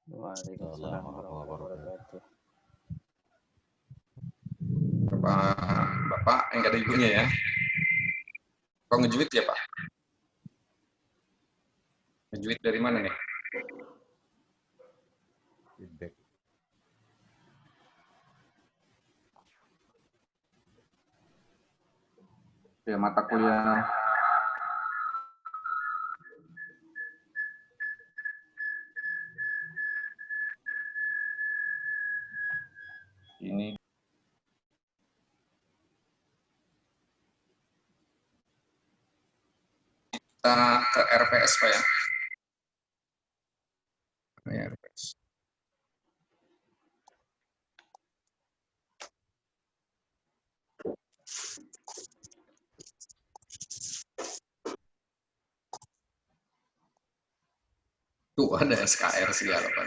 Waalaikumsalam Assalamualaikum warahmatullahi warahmatullahi wabarakatuh. Bapak yang gak ada ibunya ya. Kok ngejuit ya Pak? Ngejuit dari mana nih? Feedback. Ya mata kuliah. Ini kita ke RPS Pak ya. RPS. Tuh ada SKR segala Pak.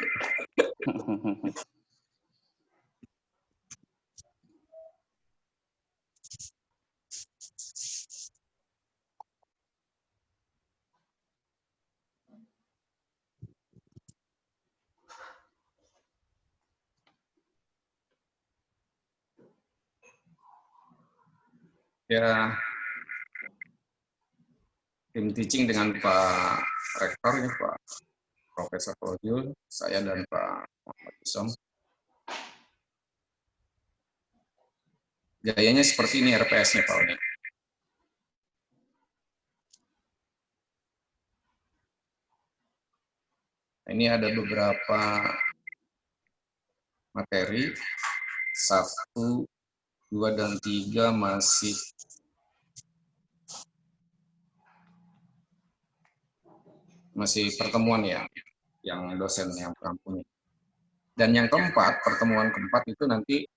Ya, tim teaching dengan Pak Rektor ya Pak Profesor Fojul, saya dan Pak Muhammad Isom. Gayanya seperti ini RPS-nya Pak Oni. Ini ada beberapa materi, 1, 2, dan 3 masih pertemuan ya, yang dosen yang punya. Dan yang keempat, pertemuan keempat itu nanti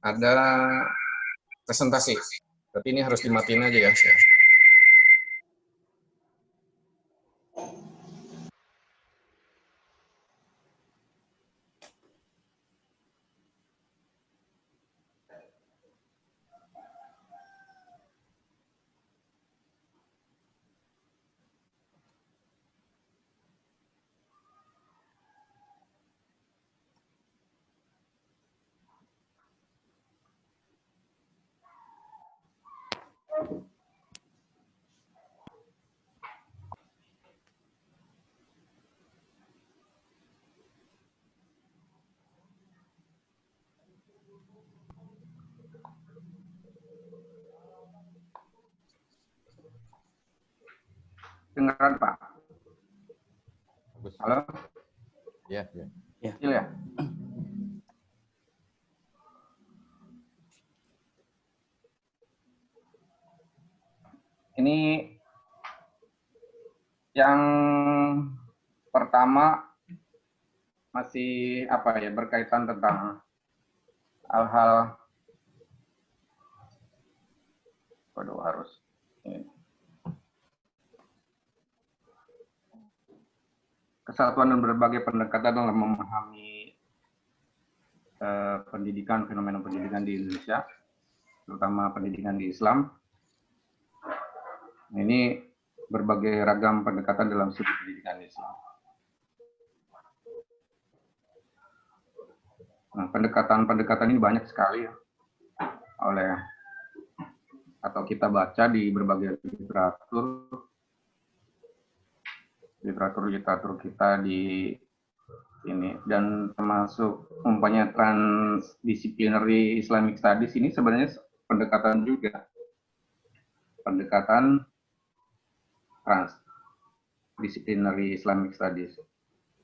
ada presentasi. Tapi ini harus dimatiin aja ya. Dengaran Pak? Bagus. Halo? Ya, ya. Kecil ya? Ini yang pertama masih apa ya, berkaitan tentang hal-hal harus ini. Kesatuan dan berbagai pendekatan dalam memahami pendidikan, fenomena pendidikan di Indonesia, terutama pendidikan di Islam. Ini berbagai ragam pendekatan dalam studi pendidikan Islam. Nah, pendekatan-pendekatan ini banyak sekali ya, atau kita baca di berbagai literatur kita di ini, dan termasuk umpamanya transdisciplinary Islamic Studies ini sebenarnya pendekatan juga, pendekatan transdisciplinary Islamic Studies.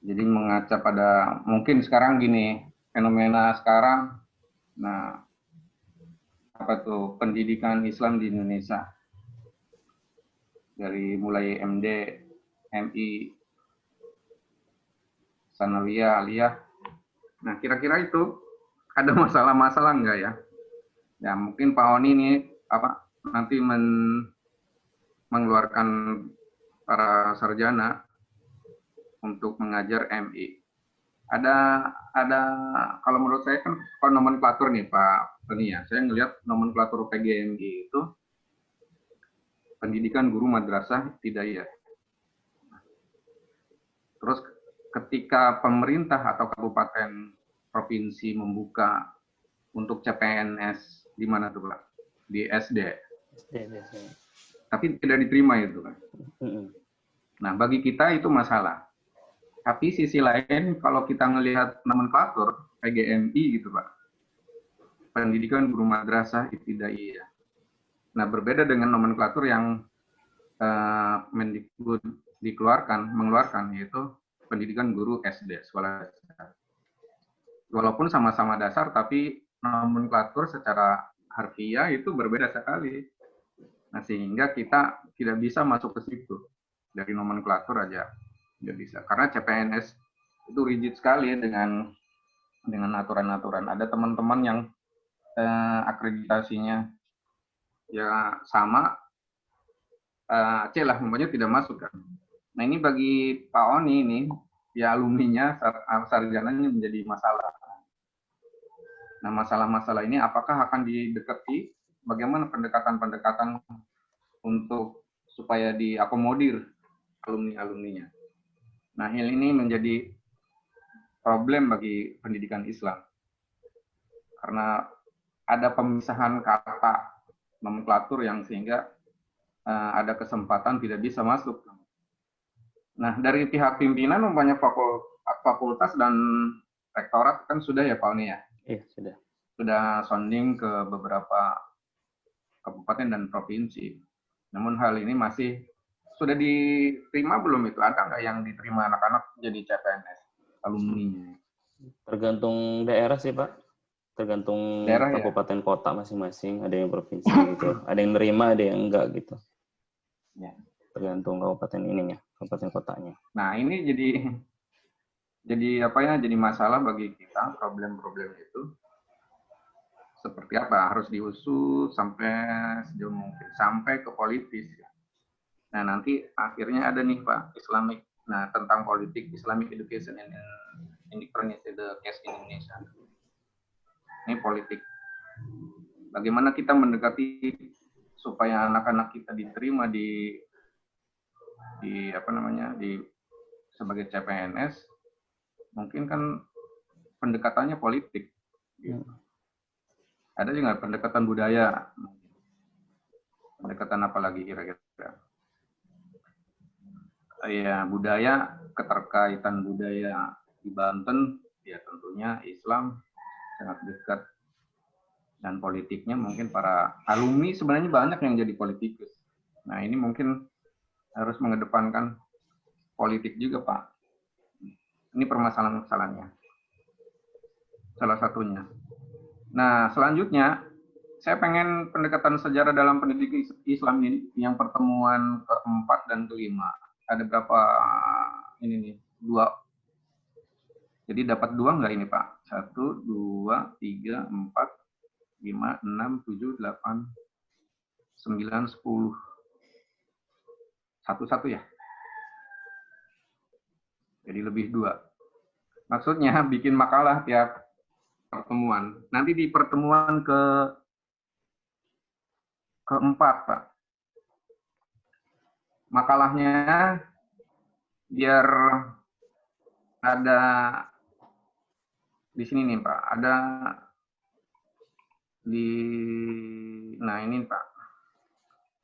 Jadi mengaca pada mungkin sekarang gini, fenomena sekarang, nah apa tuh pendidikan Islam di Indonesia, dari mulai MD, MI, Sanawiyah, Aliyah. Nah, kira-kira itu ada masalah-masalah enggak ya? Ya, mungkin Pak Oni ini nanti mengeluarkan para sarjana untuk mengajar MI. Ada kalau menurut saya kan kalau nomenklatur nih Pak Tony ya, saya ngelihat nomenklatur PGMI itu pendidikan guru madrasah ibtidaiyah. Terus ketika pemerintah atau kabupaten provinsi membuka untuk CPNS di mana tuh Pak? Di SD. SD biasanya. Tapi tidak diterima itu kan. Mm-mm. Nah, bagi kita itu masalah. Tapi sisi lain kalau kita melihat nomenklatur PGMI gitu Pak. Pendidikan Guru Madrasah Ibtidaiyah. Nah, berbeda dengan nomenklatur yang Mendikbud mengeluarkan yaitu pendidikan guru SD, sekolah dasar. Walaupun sama-sama dasar, tapi nomenklatur secara harfiah itu berbeda sekali. Nah, sehingga kita tidak bisa masuk ke situ. Dari nomenklatur aja tidak bisa. Karena CPNS itu rigid sekali dengan aturan-aturan. Ada teman-teman yang akreditasinya ya sama, C lah, umpamanya tidak masuk kan. Nah, ini bagi Pak Oni ini, ya alumninya, sarjananya menjadi masalah. Nah, masalah-masalah ini apakah akan didekati? Bagaimana pendekatan-pendekatan untuk supaya diakomodir alumni-alumninya? Nah, hal ini menjadi problem bagi pendidikan Islam. Karena ada pemisahan kata nomenklatur yang sehingga ada kesempatan tidak bisa masuk. Nah, dari pihak pimpinan umpamanya fakultas dan rektorat kan sudah ya Pak Oni ya? Iya, sudah. Sudah sounding ke beberapa kabupaten dan provinsi. Namun hal ini masih sudah diterima belum itu? Ada nggak yang diterima anak-anak jadi CPNS alumni? Tergantung daerah sih Pak. Tergantung Daerah ya? kabupaten kota masing-masing. Ada yang provinsi gitu. Ada yang nerima, ada yang enggak gitu. Ya. Tergantung kabupaten ininya, kabupaten kotanya. Nah, ini jadi apa ya? Jadi masalah bagi kita, problem-problem itu seperti apa? Harus diusut sampai sejauh mungkin, sampai ke politis. Nah, nanti akhirnya ada nih Pak, Islamic, nah tentang politik Islamic Education and Independence Education in Indonesia. Ini politik. Bagaimana kita mendekati supaya anak-anak kita diterima di apa namanya, di sebagai CPNS, mungkin kan pendekatannya politik. Gitu. Ada juga pendekatan budaya. Pendekatan apa lagi kira-kira? Ya, budaya, keterkaitan budaya di Banten, ya tentunya Islam sangat dekat. Dan politiknya mungkin para alumni sebenarnya banyak yang jadi politikus. Nah, ini mungkin harus mengedepankan politik juga, Pak. Ini permasalahan-masalahnya. Salah satunya. Nah, selanjutnya, saya pengen pendekatan sejarah dalam pendidikan Islam ini, yang pertemuan keempat dan kelima. Ada berapa ini nih? 2. Jadi dapat 2 nggak ini, Pak? 1, 2, 3, 4, 5, 6, 7, 8, 9, 10. 1-1 ya? Jadi lebih 2. Maksudnya bikin makalah tiap pertemuan. Nanti di pertemuan keempat, Pak. Makalahnya biar ada di sini nih, Pak. Ada di, nah ini Pak,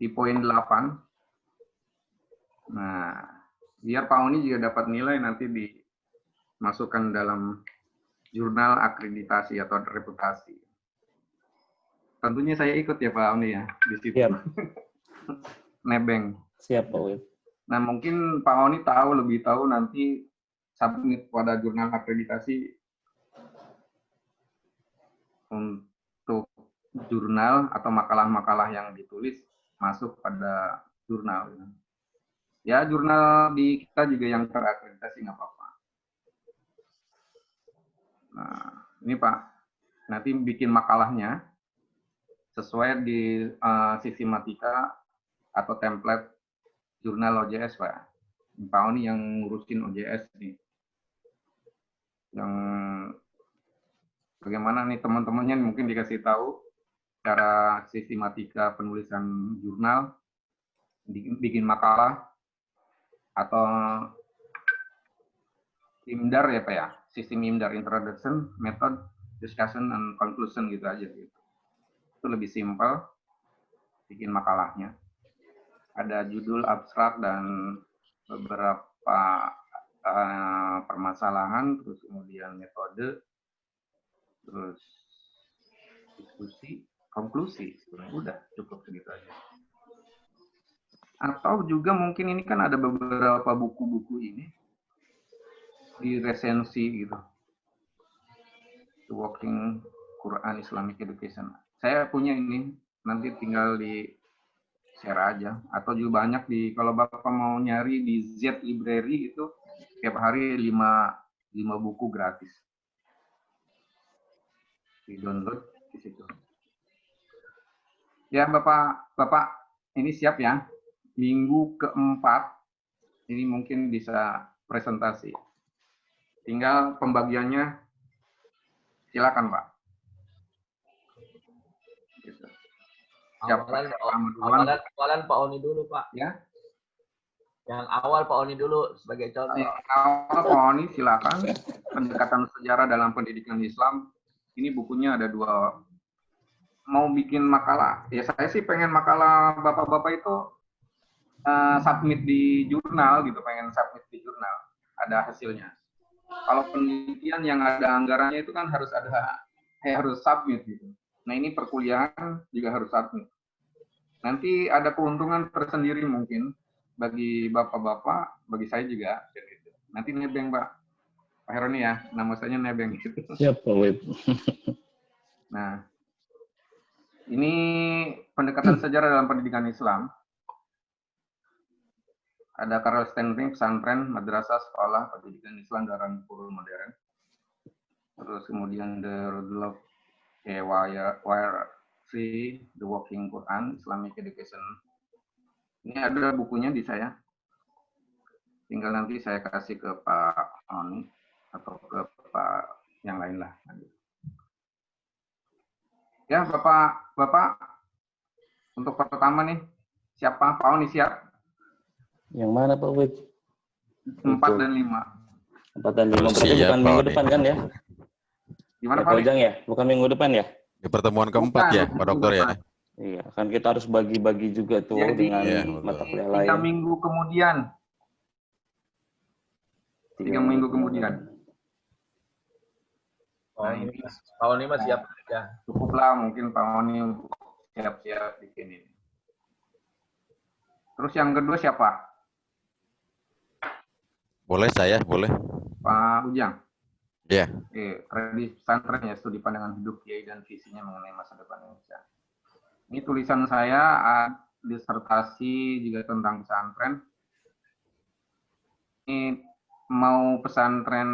di poin 8. Nah, biar Pak Oni juga dapat nilai nanti dimasukkan dalam jurnal akreditasi atau reputasi. Tentunya saya ikut ya Pak Oni ya di situ. Siap. Nebeng. Siap Pak Wib. Nah, mungkin Pak Oni lebih tahu nanti submit pada jurnal akreditasi untuk jurnal atau makalah-makalah yang ditulis masuk pada jurnal. Ya, jurnal di kita juga yang terakreditasi nggak apa-apa. Nah, ini Pak, nanti bikin makalahnya sesuai di sistematika atau template jurnal OJS, Pak. Pak Oni yang ngurusin OJS nih. Yang bagaimana nih teman-temannya mungkin dikasih tahu cara sistematika penulisan jurnal, bikin makalah, atau IMDAR ya Pak ya, sistem IMDAR, Introduction, Method, Discussion, and Conclusion gitu aja. Gitu. Itu lebih simpel bikin makalahnya. Ada judul, abstrak, dan beberapa permasalahan, terus kemudian metode, terus diskusi, konklusi. Sebenarnya udah cukup segitu aja. Atau juga mungkin ini kan ada beberapa buku-buku ini di resensi gitu. The Working Quran Islamic Education. Saya punya ini, nanti tinggal di share aja. Atau juga banyak di, kalau Bapak mau nyari di Z Library itu, tiap hari 5 buku gratis. Di download di situ. Ya Bapak ini siap ya. Minggu keempat, ini mungkin bisa presentasi. Tinggal pembagiannya, silakan Pak. Gitu. Awalan Pak Oni dulu Pak. Ya. Yang awal Pak Oni dulu sebagai contoh. Awal Pak Oni silakan. Pendekatan sejarah dalam pendidikan Islam. Ini bukunya ada 2. Mau bikin makalah. Ya saya sih pengen makalah bapak-bapak itu submit di jurnal gitu, pengen submit di jurnal. Ada hasilnya. Kalau penelitian yang ada anggarannya itu kan harus submit gitu. Nah ini perkuliahan juga harus submit. Nanti ada keuntungan tersendiri mungkin bagi bapak-bapak, bagi saya juga. Gitu. Nanti nebeng Pak Heroni ya, nama saya nebeng gitu. Siap Pak Wib. Nah ini pendekatan sejarah dalam pendidikan Islam. Ada Karl Stenring, pesantren, madrasah, sekolah, pendidikan Islam dalam kurun modern. Terus kemudian The Rudolf YRC, The Working Quran, Islamic Education. Ini ada bukunya di saya. Tinggal nanti saya kasih ke Pak Oni atau ke Pak yang lain lah. Ya Bapak, untuk pertama nih, siapa? Pak Oni siap? Yang mana Pak Wib? 4 dan 5. 4 dan 5 berarti bukan minggu depan kan ya? Gimana Pak Pak? Ujang ya? Bukan minggu depan ya? Di pertemuan keempat ya, Pak Dokter ya. Iya, kan kita harus bagi-bagi juga tuh Jadi, dengan mata kuliah lain. 3 minggu kemudian. 3 minggu kemudian. Nah, ini Pak Oni mas siap ya. cukuplah mungkin Pak Oni untuk siap-siap bikin ini. Terus yang kedua siapa? Boleh saya, boleh. Pak Ujang. Iya. Kredit pesantren ya, studi pandangan hidup kiai dan visinya mengenai masa depan Indonesia. Ini tulisan saya, disertasi juga tentang pesantren. Ini mau pesantren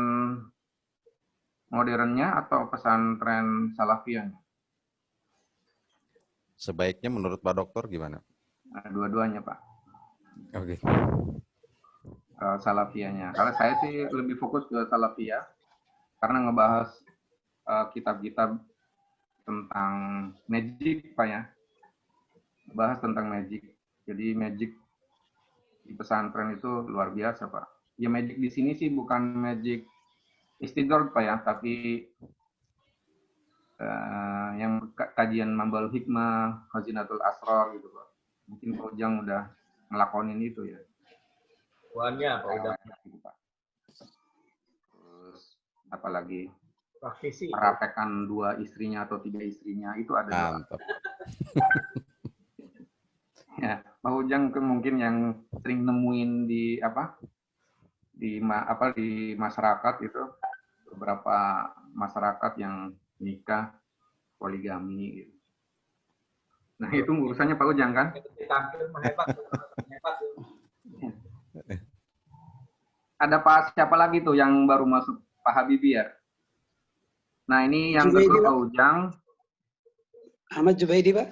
modernnya atau pesantren salafiyahnya? Sebaiknya menurut Pak Dokter gimana? Nah, dua-duanya Pak. Oke. Salafiyahnya. Kalau saya sih lebih fokus ke salafiyah karena ngebahas kitab-kitab tentang magic Pak ya. Bahas tentang magic. Jadi magic di pesantren itu luar biasa Pak. Ya magic di sini sih bukan magic istidor Pak ya, tapi yang kajian Mambal Hikmah, Khazinatul Asrar gitu Pak. Mungkin Pak Ujang udah ngelakonin itu ya. Uangnya Pak udah Terus apalagi praktisi. merapekan 2 istrinya atau 3 istrinya itu ada. Mantap. Ya, Pak Ujang mungkin yang sering nemuin di masyarakat itu beberapa masyarakat yang nikah poligami gitu. Nah, itu urusannya Pak Ujang kan? Tampil hebat. Ada Pak siapa lagi tuh yang baru masuk, Pak Habibie ya? Nah, ini yang kedua Pak Ujang. Ahmad Jubaidi, Pak.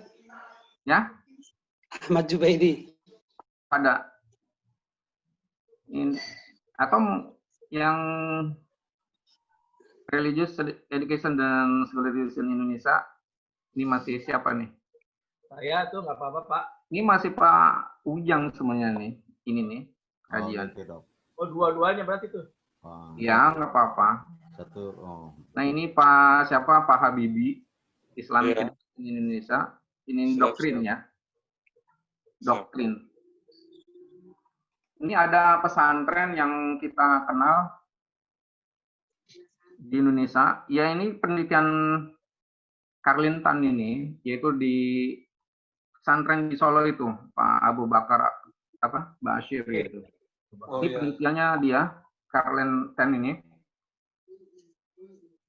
Ya? Ahmad Jubaidi. Ada. Atau yang Religious Education dan Scholarization Indonesia, ini masih siapa nih? Saya tuh nggak apa-apa Pak. Ini masih Pak Ujang semuanya nih. Ini nih kajian. Gitu, Dok. Oh dua-duanya berarti tuh. Wah, Ya, nggak apa-apa. satu. Oh. Nah, ini Pak siapa? Pak Habibie, Islamic Iya. Education in Indonesia. Ini Siap, doktrin siap. ya, Siap. doktrin. Ini ada pesantren yang kita kenal di Indonesia. Ya, ini penelitian Karlintan ini, yaitu di pesantren di Solo itu, Pak Abu Bakar apa Bashir itu. Oh Ini iya. penelitiannya dia, Karlintan ini.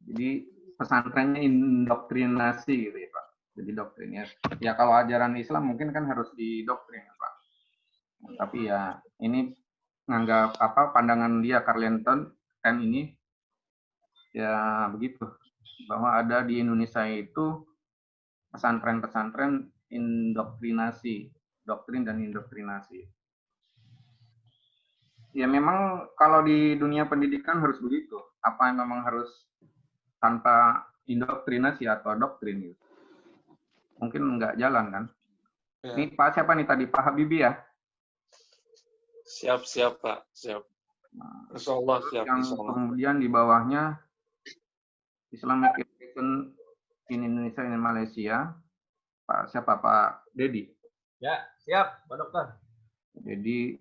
Jadi pesantrennya indoktrinasi gitu ya Pak. Jadi doktrinnya. Ya kalau ajaran Islam mungkin kan harus didoktrin Pak. Tapi ya ini nganggap apa pandangan dia Karlintan ini ya begitu, bahwa ada di Indonesia itu pesantren-pesantren indoktrinasi, doktrin dan indoktrinasi. Ya memang kalau di dunia pendidikan harus begitu. Apa yang memang harus tanpa indoktrinasi atau doktrin gitu. Mungkin nggak jalan kan. Ya. Ini Pak siapa nih tadi? Pak Habibie ya? Siap, siap Pak. Siap. Nah, Insya Allah terus siap. yang Insya Allah. kemudian di bawahnya Islamic Education in Indonesia dan Malaysia. Pak siapa? Pak Dedi. Ya, siap, Pak Dokter. Jadi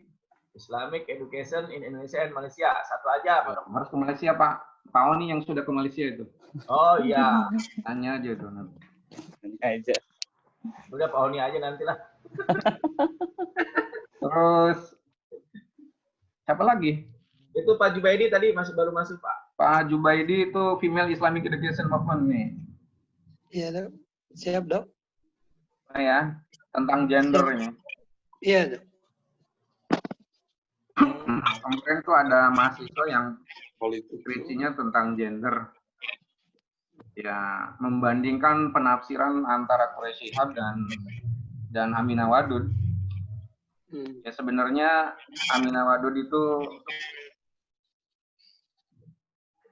Islamic Education in Indonesia and Malaysia. Satu aja, Pak Dokter. harus ke Malaysia Pak. Pak Oni yang sudah ke Malaysia itu. Oh iya, Tanya aja tuh. Aja. udah Pak Oni aja nantilah. Terus siapa lagi? Itu Pak Jubaidi tadi baru masuk Pak. Pak Jubaidi itu Female Islamic Education Movement nih. Iya, Dok. Siap, Dok. Nah, ya, tentang gender ini. Iya, Dok. Kemarin tuh ada mahasiswa yang Politik. skripsinya tentang gender. Ya, membandingkan penafsiran antara Quraish Shihab dan Aminah Wadud. Ya sebenarnya Aminah Wadud itu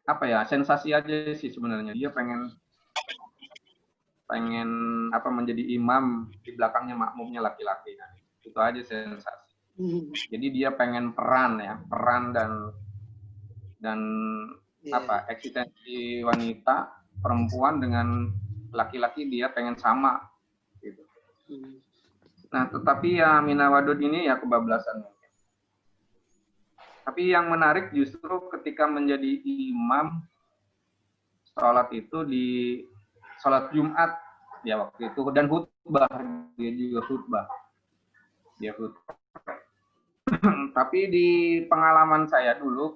apa ya, sensasi aja sih sebenarnya. Dia pengen apa menjadi imam, di belakangnya makmumnya laki-laki. Nah, itu aja sensasi. Jadi dia pengen peran dan Iya. apa eksistensi wanita perempuan dengan laki-laki dia pengen sama gitu. Nah, tetapi ya Aminah Wadud ini ya kebablasan. Tapi yang menarik justru ketika menjadi imam sholat itu di sholat Jumat ya waktu itu, dan khutbah, dia juga khutbah. Dia khutbah. Tapi di pengalaman saya dulu,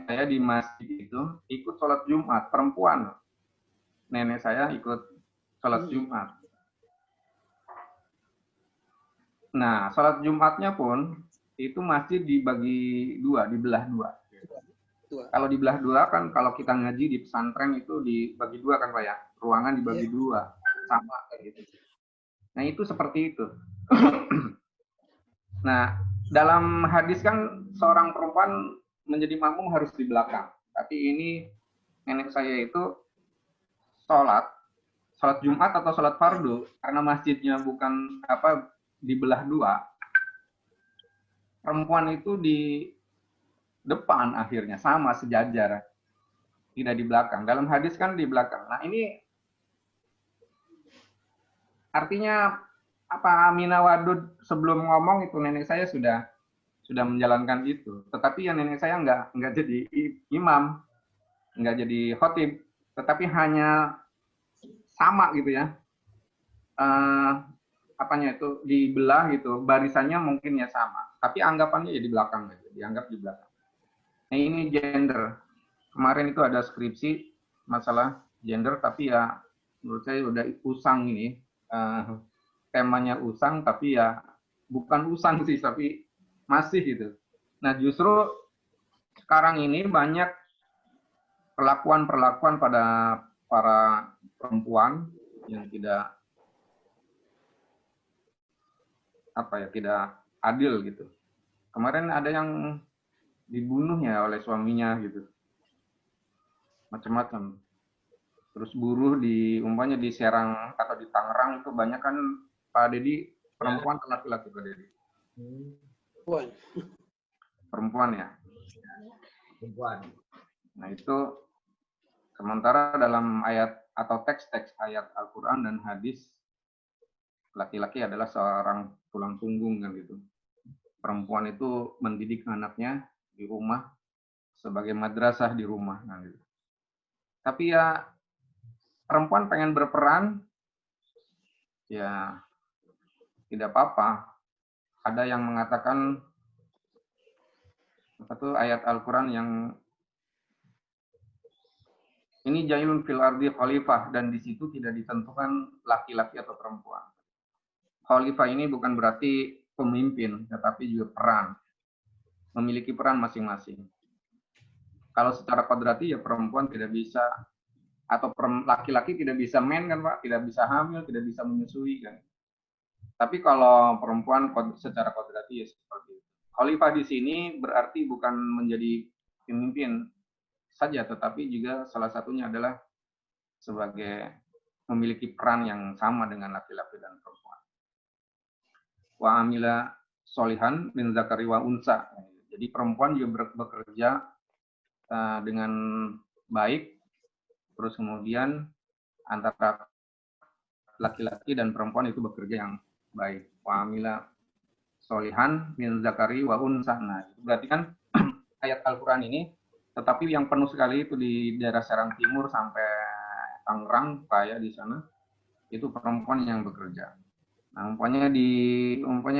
saya di masjid itu ikut sholat Jumat perempuan. Nenek saya ikut sholat Jumat. Nah, sholat Jumatnya pun itu masjid dibagi dua, dibelah dua. Kalau dibelah dua kan, kalau kita ngaji di pesantren itu dibagi dua kan Pak ya, ruangan dibagi dua, sama kayak gitu. Nah itu seperti itu. Nah dalam hadis kan seorang perempuan menjadi makmum harus di belakang. Tapi ini nenek saya itu sholat Jumat atau sholat fardu karena masjidnya bukan apa dibelah dua, perempuan itu di depan akhirnya sama sejajar, tidak di belakang. Dalam hadis kan di belakang. Nah ini artinya apa, Aminah Wadud sebelum ngomong itu nenek saya sudah menjalankan itu. Tetapi yang nenek saya nggak jadi imam, nggak jadi khotib, tetapi hanya sama gitu ya. Apanya itu dibelah gitu, barisannya mungkin ya sama, tapi anggapannya ya di belakang gitu, dianggap di belakang. Nah ini gender. Kemarin itu ada skripsi masalah gender, tapi ya menurut saya udah usang ini. Temanya usang, tapi ya bukan usang sih, tapi masih gitu. Nah justru sekarang ini banyak perlakuan-perlakuan pada para perempuan yang tidak tidak adil gitu. Kemarin ada yang dibunuh ya oleh suaminya gitu, macam-macam. Terus buruh umpamanya di Serang atau di Tangerang itu banyak kan Pak Dedi perempuan atau laki-laki Pak Dedi? Perempuan ya. perempuan. Nah, itu sementara dalam ayat atau teks-teks ayat Al-Quran dan hadis, laki-laki adalah seorang tulang punggung kan gitu. Perempuan itu mendidik anaknya di rumah sebagai madrasah di rumah kan gitu. Tapi ya perempuan pengen berperan, ya tidak apa-apa. Ada yang mengatakan apa tuh ayat Al-Quran yang ini jailun fil ardi khalifah, dan di situ tidak ditentukan laki-laki atau perempuan. Khalifah ini bukan berarti pemimpin, tetapi juga peran. Memiliki peran masing-masing. Kalau secara kodrati ya perempuan tidak bisa, atau laki-laki tidak bisa men kan Pak, tidak bisa hamil, tidak bisa menyusui kan. Tapi kalau perempuan secara kodrati ya seperti itu. Khalifah di sini berarti bukan menjadi pemimpin saja, tetapi juga salah satunya adalah sebagai memiliki peran yang sama dengan laki-laki dan perempuan. Wa amila solihan min zakari wa unsa. Jadi perempuan juga bekerja dengan baik, terus kemudian antara laki-laki dan perempuan itu bekerja yang baik. Wa amila solihan min zakari wa unsa. Nah, itu berarti kan ayat Al-Quran ini, tetapi yang penuh sekali itu di daerah Serang Timur sampai Tangerang, kayak di sana, itu perempuan yang bekerja. Nah, umpamanya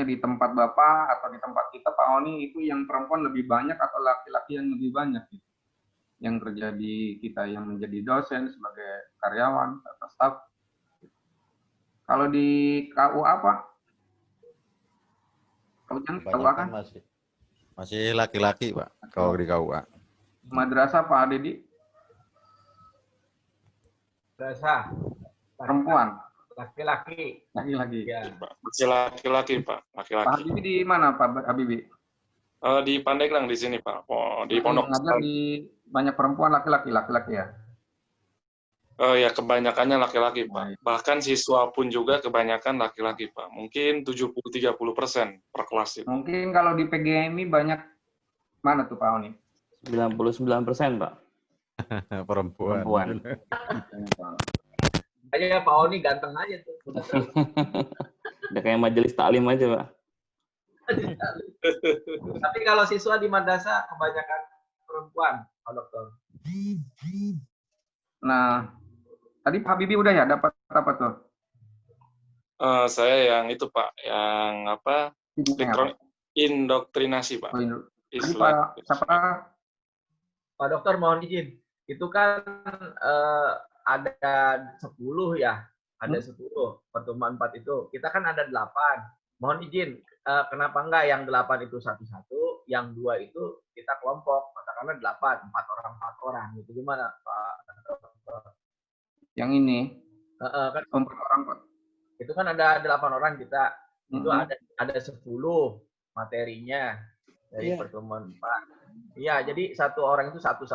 di tempat Bapak atau di tempat kita, Pak Oni, itu yang perempuan lebih banyak atau laki-laki yang lebih banyak gitu. Yang kerja di kita, yang menjadi dosen, sebagai karyawan atau staf. Kalau di KUA apa? KUA kan? Kebanyakan masih laki-laki, Pak, kalau di KUA. Madrasah Pak Dedi? Madrasah. Perempuan. Laki-laki. Laki-laki. Ya. Masih laki-laki, Pak. Pak Laki-laki. Habibie di mana Pak Habibie? Di Pandeglang di sini, Pak. Oh, di Pondok Mengajar Pesantren. di banyak perempuan, laki-laki ya. Ya, kebanyakannya laki-laki, Pak. Bahkan siswa pun juga kebanyakan laki-laki, Pak. Mungkin 70-30% per kelas itu. Mungkin kalau di PGMI banyak mana tuh Pak Oni? 99%, Pak. Perempuan. Aja Pak Oni ganteng aja tuh. Udah kayak majelis taklim aja, Pak. Tapi kalau siswa di madrasah kebanyakan perempuan, Pak Dokter. Nah, tadi Pak Habibie udah ya dapat apa tuh? Saya yang itu, Pak. Yang apa? Indoktrinasi, Pak. Tadi Pak siapa? Pak Dokter mohon izin. Itu kan ada 10 ya. Ada 10 pertemuan 4 itu. Kita kan ada 8. Mohon izin, kenapa enggak yang 8 itu satu-satu, yang 2 itu kita kelompok. Katakanlah 8, 4 orang. Itu gimana Pak Dokter? Yang ini. Kan 4 orang Pak. itu kan ada 8 orang kita. Itu ada 10 materinya dari pertemuan 4. Iya, jadi satu orang itu satu.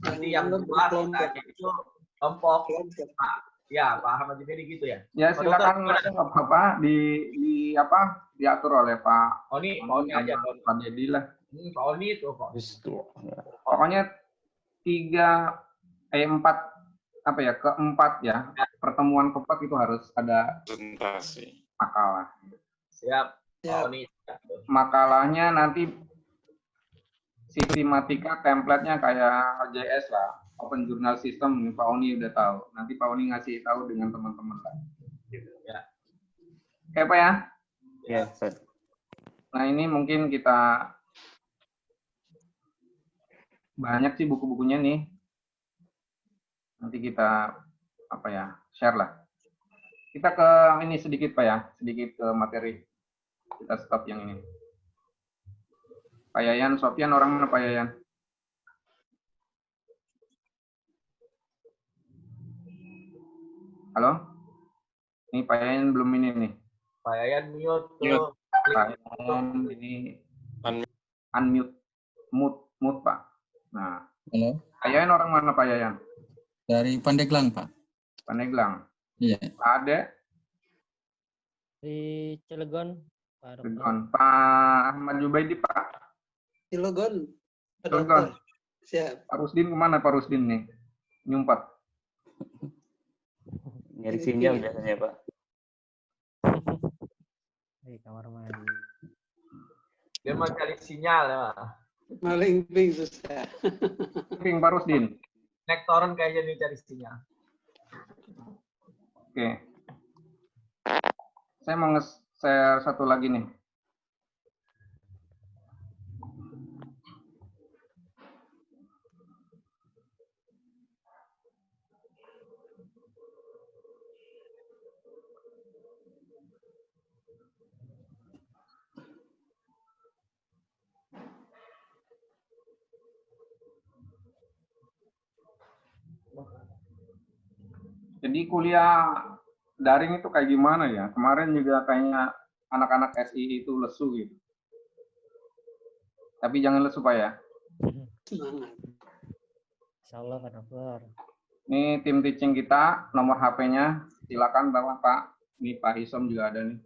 Nanti yang 2 kita itu kelompok. Ya, Pak Ahmad Jumeri gitu ya. Ya silakan Bapak di apa diatur oleh Pak Oni aja Pak Dedi lah. Pak Oni itu kok. Pokoknya 4 apa ya, keempat ya. Pertemuan keempat itu harus ada Presentasi. makalah. Siap. Pak Oni. Makalahnya nanti sistematika template-nya kayak JS lah. Open Journal System, Pak Oni udah tahu. Nanti Pak Oni ngasih tahu dengan teman-teman lah. Gitu. Ya. Oke Pak ya? Ya, Ustaz. Nah ini mungkin kita banyak sih buku-bukunya nih. Nanti kita apa ya, share lah. Kita ke ini sedikit Pak ya, sedikit ke materi. Kita stop yang ini. Pak Yayan, Sofyan, orang mana Pak Yayan? Halo? Ini Pak Yayan belum ini nih. Pak Yayan mute tuh. Pak Yayan ini unmute. Mute Pak. Nah. Halo, Pak Yayan orang mana Pak Yayan? dari Pandeglang, Pak. Pandeglang. Iya. Pak Ade? Di Cilegon, Pak Dokter. Cilegon. Pak Ahmad Jubaidi Pak? Cilegon. Pak Telepon. Dokter. Siap. Pak Rusdin kemana Pak Rusdin nih? Nyumpat. Nyari Ini sinyal tinggal. biasanya, Pak. Di kamar mandi. Dia mau cari sinyal ya. Maling ping susah. Ping Pak Rusdin. Naik torrent kayaknya nih cari sinyal. Oke. Saya mau nge-share satu lagi nih. Jadi kuliah daring itu kayak gimana ya? Kemarin juga kayaknya anak-anak SI itu lesu gitu. Tapi jangan lesu Pak ya. Semangat. Insya Allah Pak Dokter. Ini tim teaching kita, nomor HP-nya silakan Bapak Pak. Ini Pak Hisom juga ada nih.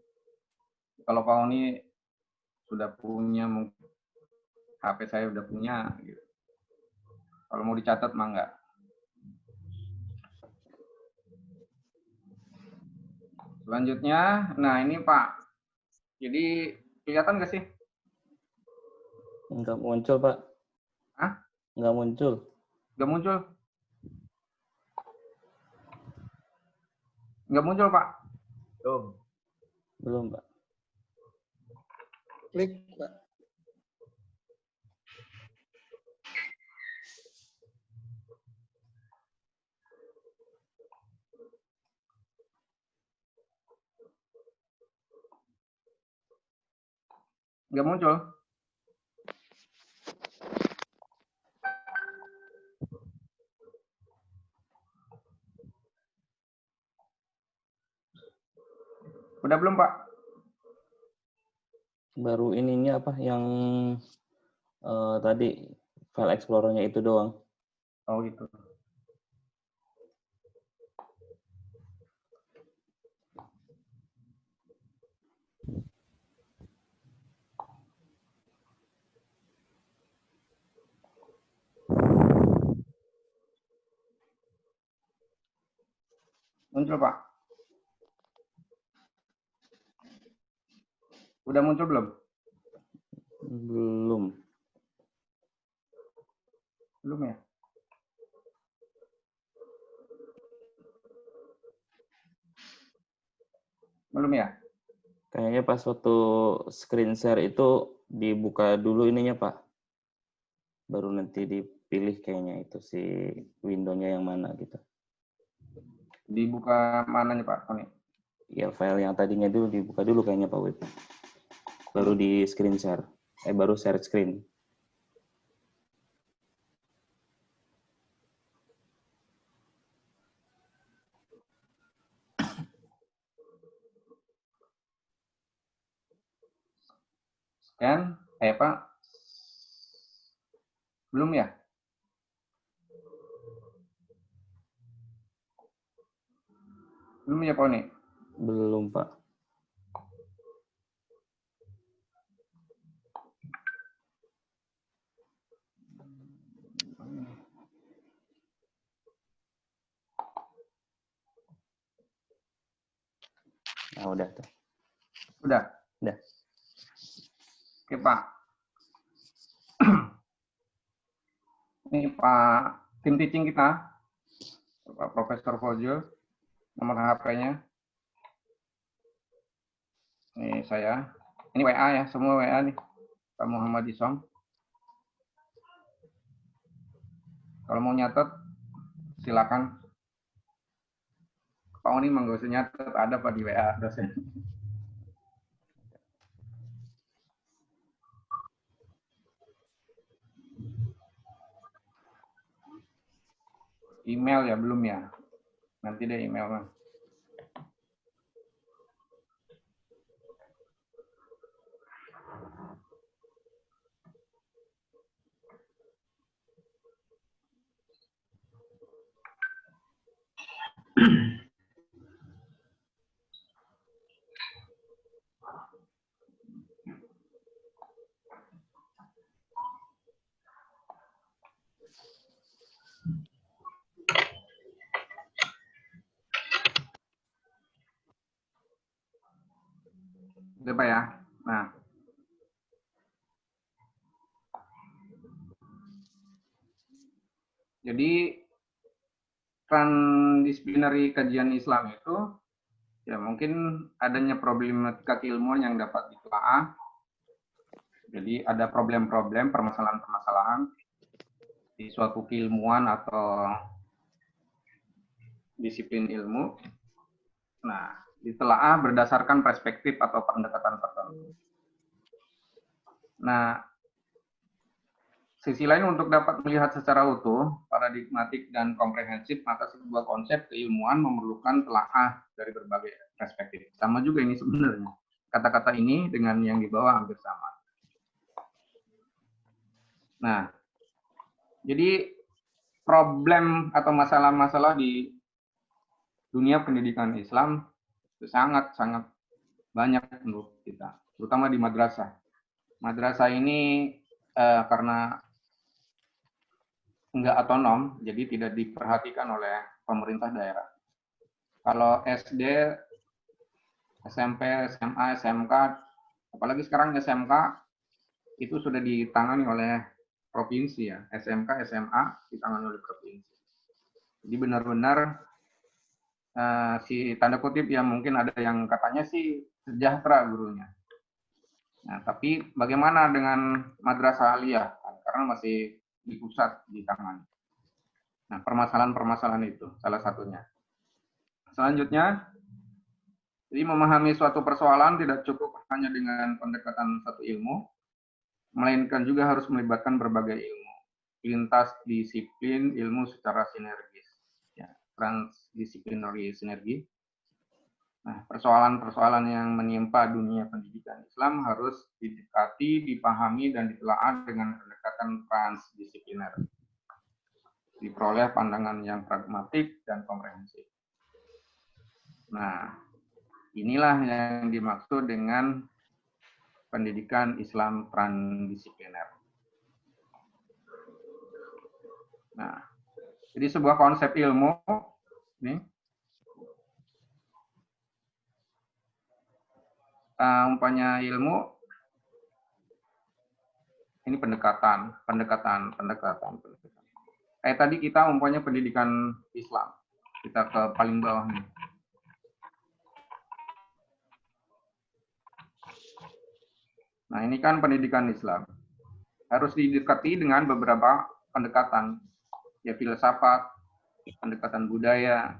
Kalau Pak Oni sudah punya, HP saya udah punya. Gitu. Kalau mau dicatat mah enggak. Selanjutnya, nah ini Pak. Jadi kelihatan nggak sih? Enggak muncul, Pak. Hah? Enggak muncul. Nggak muncul? Nggak muncul Pak? Belum. Belum, Pak. Klik, Pak. Nggak muncul? Udah belum Pak? Baru ininya apa yang tadi file explorer-nya itu doang. Oh gitu. Muncul Pak? Udah muncul belum? Belum. Belum ya? Belum ya? Kayaknya pas waktu screen share itu dibuka dulu ininya, Pak. Baru nanti dipilih kayaknya itu si window-nya yang mana gitu. Dibuka mananya Pak Tony? Ya file yang tadinya dulu dibuka dulu kayaknya Pak Wid. Baru di screen share. Baru share screen. Scan, Pak? Belum ya? Belum ya Pak Tony? Belum, Pak. Nah, udah tuh. Udah? Udah. Oke Pak. Ini Pak tim teaching kita, Pak Profesor Fojo, nomor HP-nya. Ini saya. Ini WA ya, semua WA nih. Pak Muhammad Isom. Kalau mau nyatet, silakan. Pak Oni mah nggak usah nyatet, ada Pak di WA dosen. Email ya, belum ya? Nanti deh email mah. Pak ya. Nah, jadi transdisciplinary kajian Islam itu ya mungkin adanya problematika keilmuan yang dapat ditelaah. Jadi ada problem-problem, permasalahan-permasalahan di suatu keilmuan atau disiplin ilmu. Nah, ditelaah berdasarkan perspektif atau pendekatan tertentu. Nah, sisi lain untuk dapat melihat secara utuh, paradigmatik dan komprehensif, maka sebuah konsep keilmuan memerlukan telaah dari berbagai perspektif. Sama juga ini sebenarnya. Kata-kata ini dengan yang di bawah hampir sama. Nah, jadi problem atau masalah-masalah di dunia pendidikan Islam itu sangat-sangat banyak menurut kita, terutama di madrasah. Madrasah ini karena enggak otonom, jadi tidak diperhatikan oleh pemerintah daerah. Kalau SD, SMP, SMA, SMK, apalagi sekarang SMK, itu sudah ditangani oleh provinsi ya. SMK, SMA ditangani oleh provinsi. Jadi benar-benar si tanda kutip ya mungkin ada yang katanya sih sejahtera gurunya. Nah, tapi bagaimana dengan madrasah aliyah? Karena masih di pusat ditangani. Nah, permasalahan-permasalahan itu salah satunya. Selanjutnya, jadi memahami suatu persoalan tidak cukup hanya dengan pendekatan satu ilmu, melainkan juga harus melibatkan berbagai ilmu, lintas disiplin ilmu secara sinergis, ya, transdisciplinary sinergi. Nah, persoalan-persoalan yang menimpa dunia pendidikan Islam harus didekati, dipahami, dan ditelaah dengan pendekatan transdisipliner. Diperoleh pandangan yang pragmatik dan komprehensif. Nah, inilah yang dimaksud dengan pendidikan Islam transdisipliner. Nah, jadi sebuah konsep ilmu, nih, umpamanya ilmu, ini pendekatan. Kayak tadi kita umpamanya pendidikan Islam, kita ke paling bawah nih. Nah, ini kan pendidikan Islam. Harus didekati dengan beberapa pendekatan, ya filsafat, pendekatan budaya,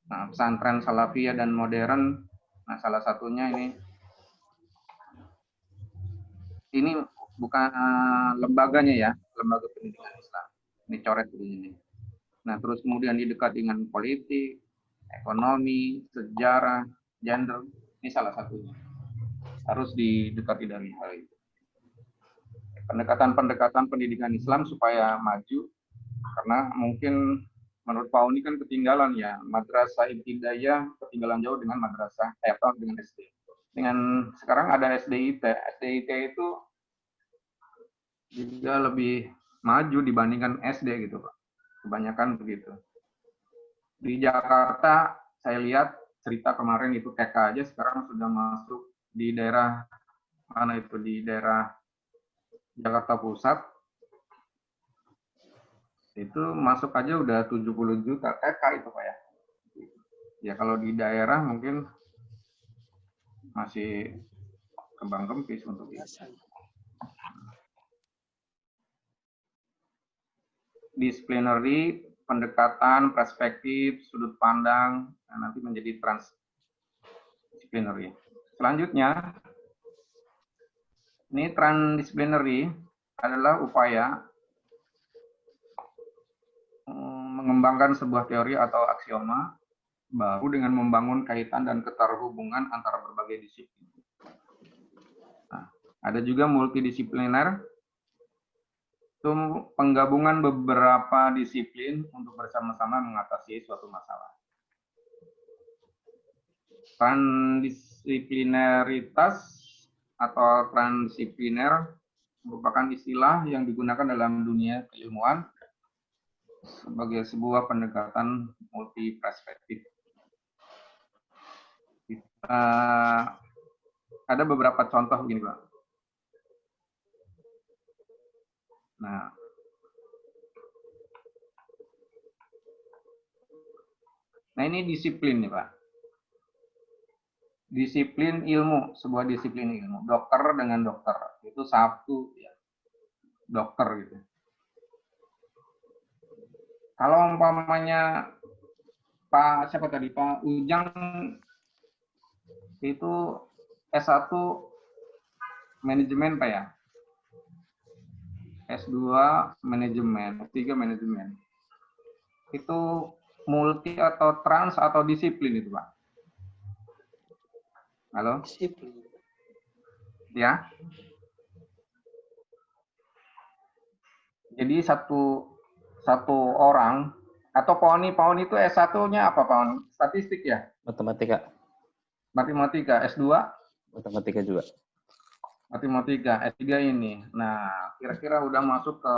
nah, pesantren salafiyah dan modern. Nah, salah satunya ini bukan lembaganya ya, lembaga pendidikan Islam. Ini coret di sini. Nah, terus kemudian didekat dengan politik, ekonomi, sejarah, gender. Ini salah satunya. Harus didekati dari hal itu. Pendekatan-pendekatan pendidikan Islam supaya maju, karena mungkin menurut Pak Uni kan ketinggalan ya, madrasah ibtidaiyah ketinggalan jauh dengan madrasah, dengan SD. Dengan sekarang ada SDIT. SDIT itu juga lebih maju dibandingkan SD gitu Pak. Kebanyakan begitu. Di Jakarta saya lihat cerita kemarin itu TK aja sekarang sudah masuk di daerah mana itu, di daerah Jakarta Pusat. Itu masuk aja udah 70 juta TK itu Pak ya. Ya kalau di daerah mungkin masih kembang kempis untuk itu. Disciplinary, pendekatan, perspektif, sudut pandang, dan nanti menjadi transdisciplinary. Selanjutnya, ini transdisciplinary adalah upaya mengembangkan sebuah teori atau aksioma baru dengan membangun kaitan dan keterhubungan antara berbagai disiplin. Nah, ada juga multidisipliner, itu penggabungan beberapa disiplin untuk bersama-sama mengatasi suatu masalah. Transdisiplineritas atau transdisipliner merupakan istilah yang digunakan dalam dunia keilmuan sebagai sebuah pendekatan multiperspektif. ada beberapa contoh begini, Pak. Nah, ini disiplin nih, Pak. Disiplin ilmu, sebuah disiplin ilmu. Dokter dengan dokter, itu satu ya. Dokter gitu. Kalau umpamanya Pak siapa tadi, Pak Ujang itu S1 manajemen, Pak ya. S2 manajemen, S3 manajemen. Itu multi atau trans atau disiplin itu, Pak? Halo? Disiplin. Ya. Jadi satu orang atau Pak Oni itu S1-nya apa, Pak Oni? Statistik ya? Matematika. Matematika, S2? Matematika juga. Matematika, S3 ini. Nah, kira-kira udah masuk ke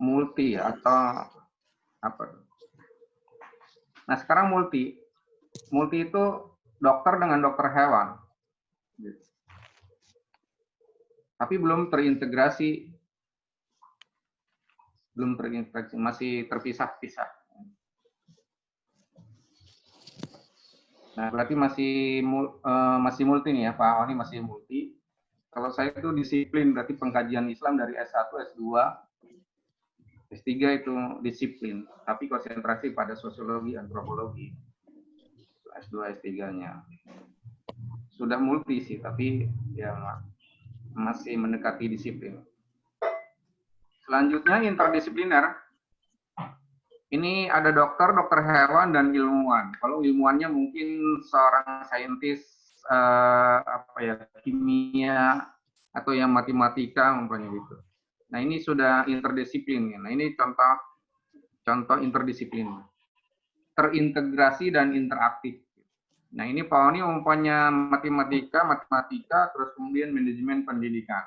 multi atau apa? Nah, sekarang multi. Multi itu dokter dengan dokter hewan. Tapi belum terintegrasi. Belum terintegrasi, masih terpisah-pisah. Nah, berarti masih multi nih ya, Pak Oni masih multi. Kalau saya itu disiplin, berarti pengkajian Islam dari S1, S2, S3 itu disiplin, tapi konsentrasi pada sosiologi, antropologi. S2, S3-nya. Sudah multi sih, tapi ya masih mendekati disiplin. Selanjutnya interdisipliner. Ini ada dokter hewan, dan ilmuwan. Kalau ilmuwannya mungkin seorang saintis kimia atau yang matematika umpamanya gitu. Nah, ini sudah interdisiplin. Nah, ini contoh interdisiplin. Terintegrasi dan interaktif. Nah, ini Pak Oni umpamanya matematika, terus kemudian manajemen pendidikan.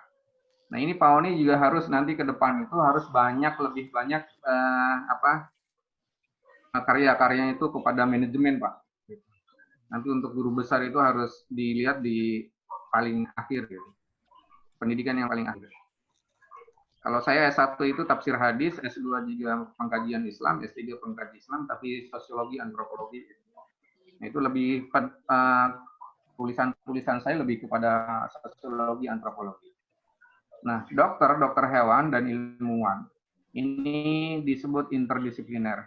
Nah, ini Pak Oni juga harus nanti ke depan itu harus lebih banyak karya-karyanya itu kepada manajemen, Pak. Nanti untuk guru besar itu harus dilihat di paling akhir, gitu. Pendidikan yang paling akhir. Kalau saya S1 itu tafsir hadis, S2 juga pengkajian Islam, S3 pengkajian Islam, tapi sosiologi, antropologi. Nah, itu lebih tulisan saya lebih kepada sosiologi, antropologi. Nah, dokter hewan dan ilmuwan ini disebut interdisipliner.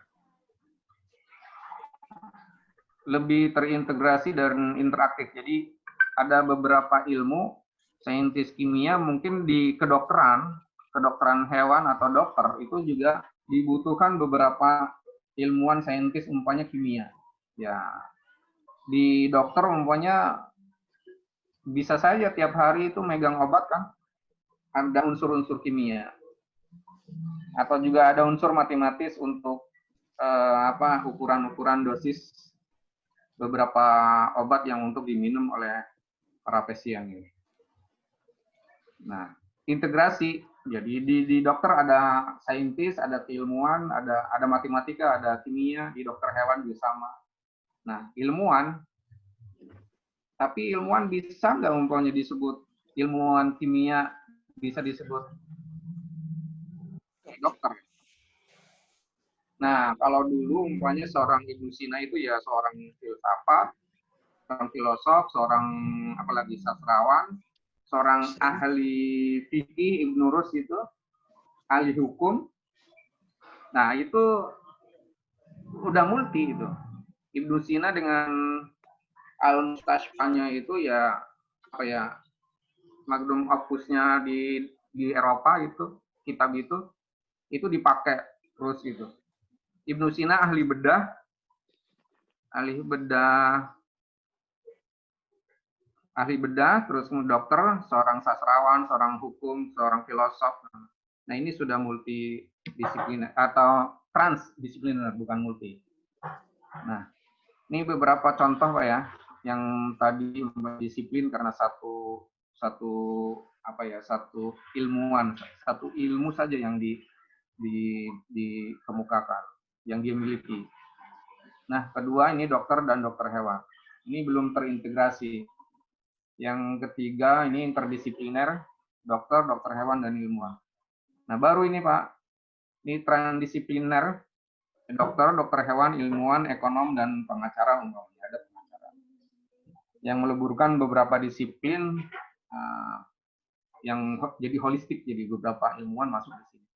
Lebih terintegrasi dan interaktif. Jadi ada beberapa ilmu, saintis kimia mungkin di kedokteran hewan atau dokter itu juga dibutuhkan beberapa ilmuwan saintis umpamanya kimia. Ya, di dokter umpamanya bisa saja tiap hari itu megang obat kan, ada unsur-unsur kimia. Atau juga ada unsur matematis untuk ukuran-ukuran dosis beberapa obat yang untuk diminum oleh para pasien ini. Nah, integrasi. Jadi di dokter ada saintis, ada keilmuan, ada matematika, ada kimia, di dokter hewan juga sama. Nah, ilmuwan, tapi ilmuwan bisa nggak umpamanya disebut ilmuwan kimia bisa disebut dokter? Nah, kalau dulu umpamanya seorang Ibnu Sina itu ya seorang filsafat, seorang filosof, seorang apalagi sastrawan, seorang ahli fikih, Ibnu Rus itu, ahli hukum. Nah, itu udah multi itu. Ibnu Sina dengan Al-Mustashfanya itu ya magnum opusnya di Eropa itu, kitab itu dipakai terus itu. Ibnu Sina ahli bedah, terus dokter, seorang sastrawan, seorang hukum, seorang filosof. Nah, ini sudah multidisipliner atau transdisipliner, bukan multi. Nah, ini beberapa contoh, Pak ya, yang tadi disiplin karena satu ilmuwan, satu ilmu saja yang dikemukakan, yang dia miliki. Nah, kedua ini dokter dan dokter hewan. Ini belum terintegrasi. Yang ketiga ini interdisipliner, dokter, dokter hewan, dan ilmuwan. Nah, baru ini Pak, ini transdisipliner, dokter, dokter hewan, ilmuwan, ekonom, dan pengacara umpamanya. Ada pengacara. Yang meleburkan beberapa disiplin yang jadi holistik, jadi beberapa ilmuwan masuk di sini.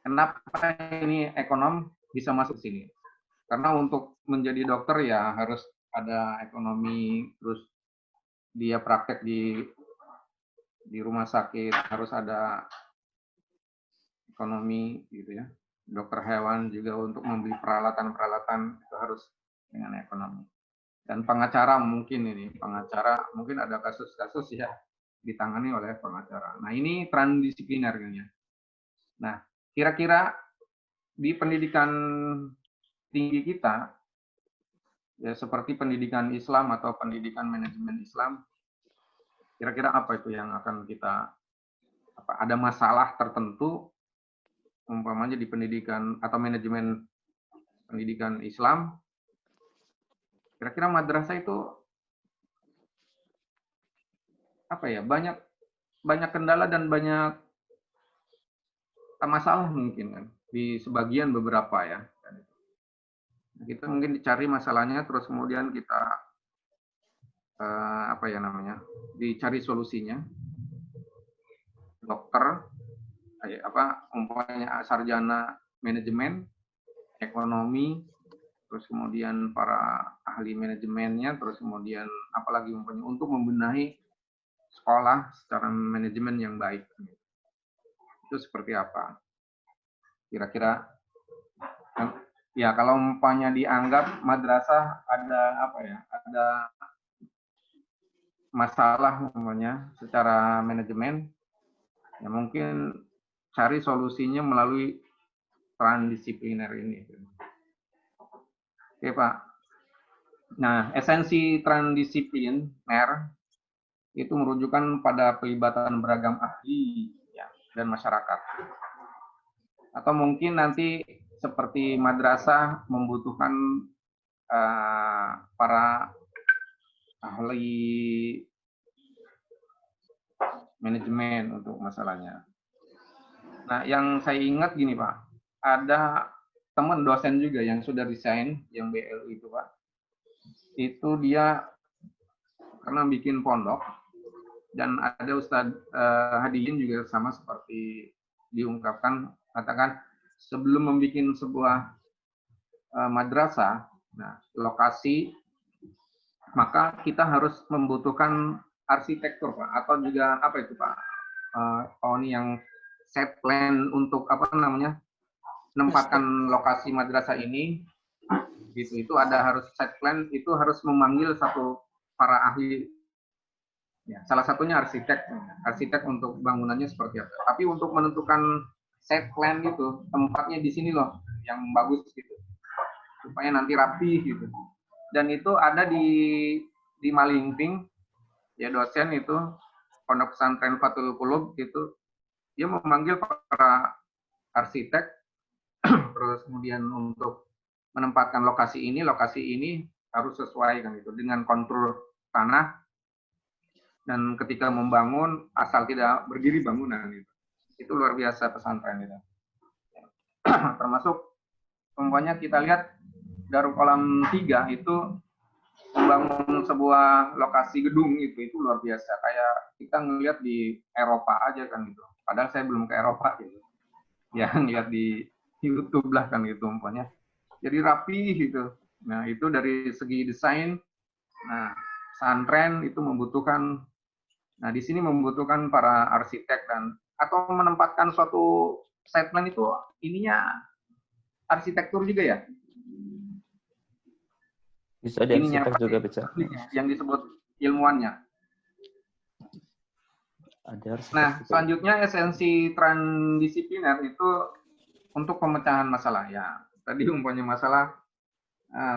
Kenapa ini ekonom bisa masuk ke sini? Karena untuk menjadi dokter ya harus ada ekonomi, terus dia praktek di rumah sakit, harus ada ekonomi gitu ya. Dokter hewan juga untuk membeli peralatan-peralatan itu harus dengan ekonomi. Dan pengacara mungkin ada kasus-kasus ya ditangani oleh pengacara. Nah, ini transdisipliner kayaknya. Nah, kira-kira di pendidikan tinggi kita, ya seperti pendidikan Islam atau pendidikan manajemen Islam, kira-kira apa itu yang akan kita, ada masalah tertentu, umpamanya di pendidikan atau manajemen pendidikan Islam, kira-kira madrasah itu apa ya, banyak kendala dan banyak masalah mungkin kan di sebagian beberapa ya. Kita mungkin dicari masalahnya, terus kemudian kita dicari solusinya. Dokter, umpamanya sarjana manajemen, ekonomi, terus kemudian para ahli manajemennya, terus kemudian apalagi umpamanya untuk membenahi sekolah secara manajemen yang baik. Itu seperti apa? Kira-kira ya kalau umpamanya dianggap madrasah ada masalah umpamanya secara manajemen, ya mungkin cari solusinya melalui transdisipliner ini. Oke Pak. Nah, esensi transdisipliner itu merujukan pada pelibatan beragam ahli ya, dan masyarakat. Atau mungkin nanti seperti madrasah membutuhkan para ahli manajemen untuk masalahnya. Nah, yang saya ingat gini Pak, ada teman dosen juga yang sudah resign, yang BLU itu Pak. Itu dia karena bikin pondok, dan ada Ustadz Hadiin juga sama seperti diungkapkan, katakan sebelum membuat sebuah madrasah, nah lokasi, maka kita harus membutuhkan arsitektur Pak, atau juga apa itu Pak? Ini yang set plan untuk menempatkan lokasi madrasah ini, gitu. Itu harus set plan, itu harus memanggil para ahli. Ya, salah satunya arsitek untuk bangunannya seperti apa. Tapi untuk menentukan set plan itu, tempatnya di sini loh, yang bagus gitu, supaya nanti rapi gitu. Dan itu ada di Malingping, ya dosen itu Pondok Pesantren Fathul Qulub itu, dia memanggil para arsitek, terus kemudian untuk menempatkan lokasi ini harus sesuai kan itu dengan kontur tanah. Dan ketika membangun, asal tidak berdiri bangunan gitu. Itu luar biasa pesantren itu. Termasuk umpamanya kita lihat Darul Qalam 3 itu membangun sebuah lokasi gedung itu luar biasa. Kayak kita ngelihat di Eropa aja kan gitu. Padahal saya belum ke Eropa gitu. Ya ngelihat di YouTube lah kan gitu umpamanya. Jadi rapi gitu. Nah, itu dari segi desain. Nah, pesantren itu membutuhkan, nah di sini membutuhkan para arsitek atau menempatkan suatu set plan itu ininya arsitektur juga ya. Bisa di arsitek juga bisa. Yang disebut ilmuannya. Nah, selanjutnya esensi transdisipliner itu untuk pemecahan masalah ya. Tadi umpamanya masalah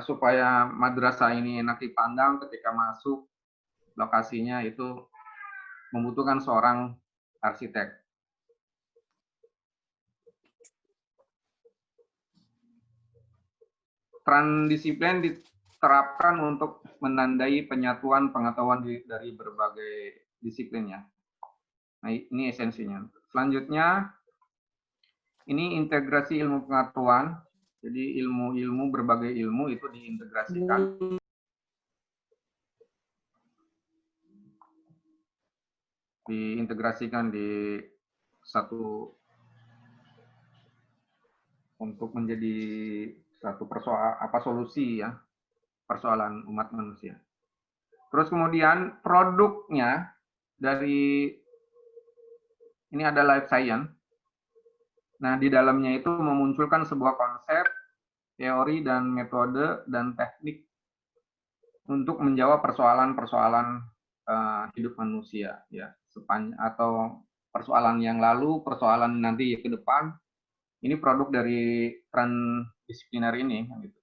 supaya madrasah ini enak dipandang ketika masuk, lokasinya itu membutuhkan seorang arsitek. Transdisiplin terapkan untuk menandai penyatuan pengetahuan dari berbagai disiplinnya. Nah, ini esensinya. Selanjutnya, ini integrasi ilmu pengetahuan. Jadi ilmu-ilmu, berbagai ilmu itu diintegrasikan. Diintegrasikan di satu untuk menjadi satu solusi ya persoalan umat manusia. Terus kemudian produknya dari ini ada life science. Nah, di dalamnya itu memunculkan sebuah konsep, teori dan metode dan teknik untuk menjawab persoalan-persoalan hidup manusia ya, atau persoalan yang lalu, persoalan nanti ke depan. Ini produk dari transdisipliner ini gitu.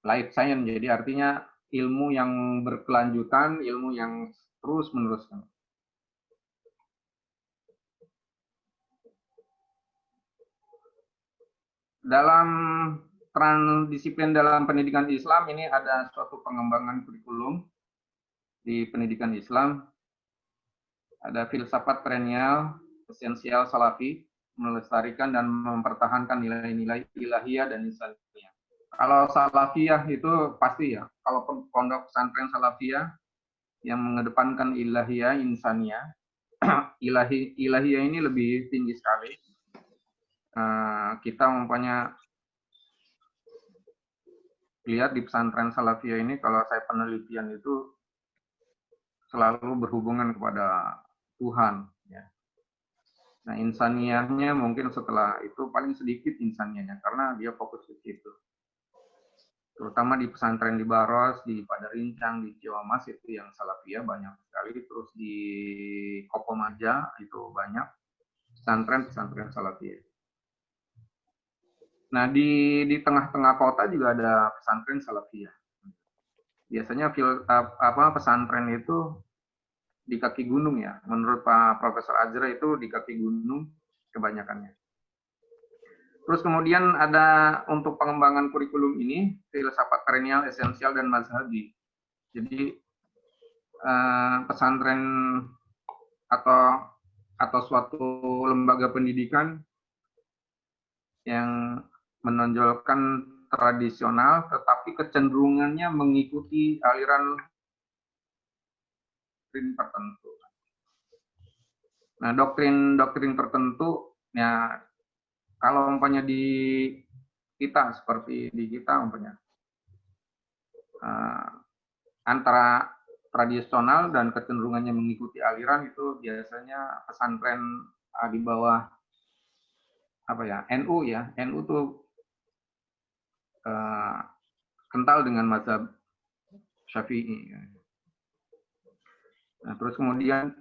Life science, jadi artinya ilmu yang berkelanjutan, ilmu yang terus meneruskan. Dalam transdisiplin dalam pendidikan Islam ini ada suatu pengembangan kurikulum di pendidikan Islam. Ada filsafat perennial, esensial salafi, melestarikan dan mempertahankan nilai-nilai ilahiyah dan insaniyah. Kalau salafiyah itu pasti ya, kalau pondok pesantren salafiyah yang mengedepankan ilahiyah, insaniyah, ilahiyah ini lebih tinggi sekali. Kita mempunyai lihat di pesantren salafiyah ini, kalau saya penelitian itu selalu berhubungan kepada Tuhan. Ya. Nah, insaniyahnya mungkin setelah itu paling sedikit insaniyahnya, karena dia fokus ke situ. Terutama di pesantren di Baros, di Padarincang, di Jawa Mas itu yang salafiyah banyak sekali. Terus di Kopomaja itu banyak pesantren salafiyah. Nah, di tengah-tengah kota juga ada pesantren salafiyah. Biasanya pesantren itu di kaki gunung ya. Menurut Pak Profesor Azra itu di kaki gunung kebanyakannya. Terus kemudian ada untuk pengembangan kurikulum ini, filsafat perennial, esensial, dan mazhabi. Jadi pesantren atau suatu lembaga pendidikan yang menonjolkan tradisional, tetapi kecenderungannya mengikuti aliran tertentu. Nah, doktrin tertentu, ya kalau umpamanya di kita seperti di kita umpamanya antara tradisional dan kecenderungannya mengikuti aliran itu biasanya pesantren di bawah NU ya. NU tuh kental dengan mazhab Syafi'i. Nah, terus kemudian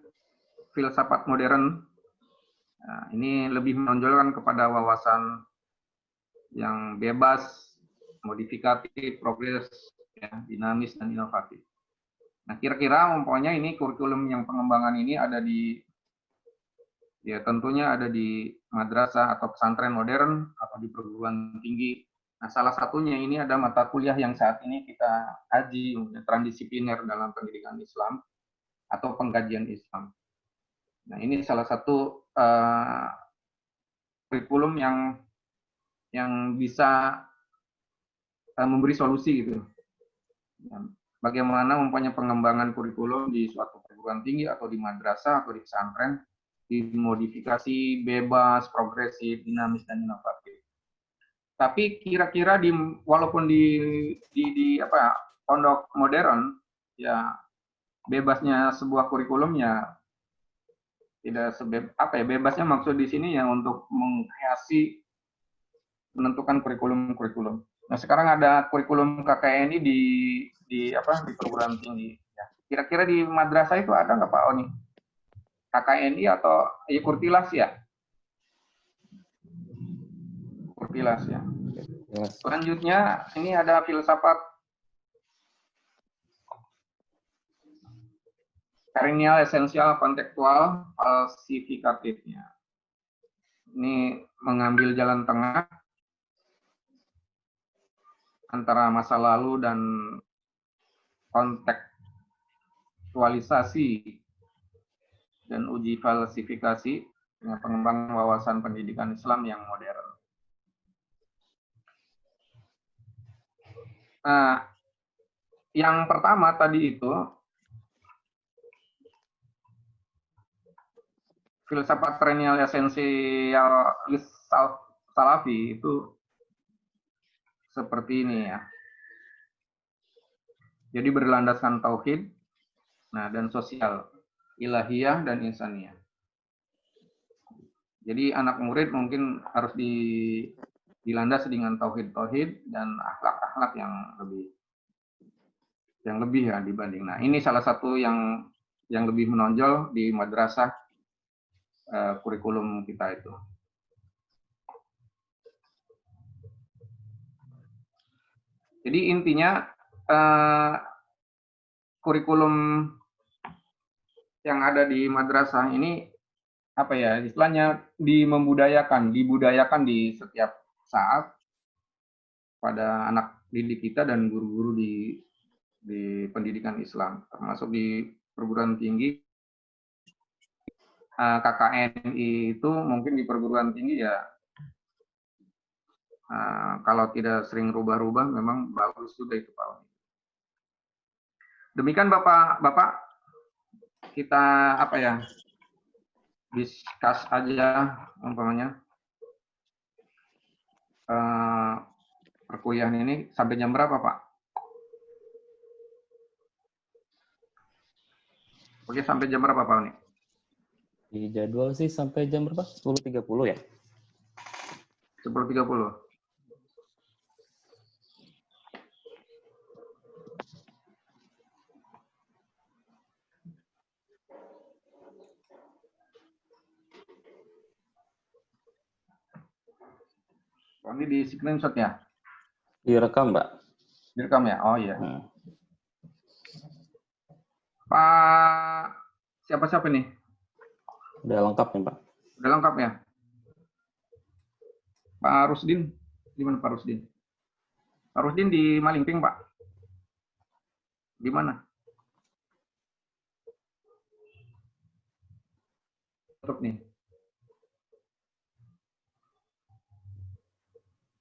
filsafat modern, ini lebih menonjolkan kepada wawasan yang bebas, modifikatif, progres, ya, dinamis dan inovatif. Nah, kira-kira umpamanya ini kurikulum yang pengembangan ini ada di, ya tentunya ada di madrasah atau pesantren modern atau di perguruan tinggi. Nah, salah satunya ini ada mata kuliah yang saat ini kita kaji, transdisipliner dalam pendidikan Islam atau pengkajian Islam. Nah, ini salah satu kurikulum yang bisa memberi solusi gitu. Bagaimana umpamanya pengembangan kurikulum di suatu perguruan tinggi atau di madrasah atau di pesantren dimodifikasi bebas, progresif, dinamis dan inovatif. Tapi kira-kira walaupun di pondok modern ya bebasnya sebuah kurikulumnya tidak bebasnya maksud di sini ya untuk mengkreasi menentukan kurikulum. Nah, sekarang ada kurikulum KKNI di perguruan tinggi. Ya. Kira-kira di madrasah itu ada nggak Pak Oni? KKNI atau ya Kurtilas ya? Kurtilas ya. Selanjutnya ini ada filsafat perennial, esensial, kontekstual, falsifikatifnya. Ini mengambil jalan tengah antara masa lalu dan kontekstualisasi dan uji falsifikasi dengan pengembangan wawasan pendidikan Islam yang modern. Nah, yang pertama tadi itu filsafat perennial esensialis salafi itu seperti ini ya. Jadi berlandaskan tauhid, nah dan sosial, ilahiyah dan insaniyah. Jadi anak murid mungkin harus dilandasi dengan tauhid dan akhlak-akhlak yang lebih ya dibanding. Nah, ini salah satu yang lebih menonjol di madrasah kurikulum kita itu. Jadi intinya kurikulum yang ada di madrasah ini apa ya istilahnya dibudayakan di setiap saat pada anak didik kita dan guru-guru di pendidikan Islam, termasuk di perguruan tinggi. KKNI itu mungkin di perguruan tinggi ya kalau tidak sering rubah-rubah memang bagus juga itu Pak. Demikian Bapak, kita apa ya discuss aja umpamanya perkuliahan ini sampai jam berapa Pak? Oke, sampai jam berapa Pak nih? Di jadwal sih sampai jam berapa? 10.30 ya? 10.30. Oh, ini di screenshot ya? Direkam, Mbak. Direkam ya? Oh iya. Pak, siapa-siapa nih? Udah lengkap nih, Pak. Udah lengkap ya? Pak Rusdin, di mana Pak Rusdin? Pak Rusdin di Malingping, Pak. Di mana? Tutup nih.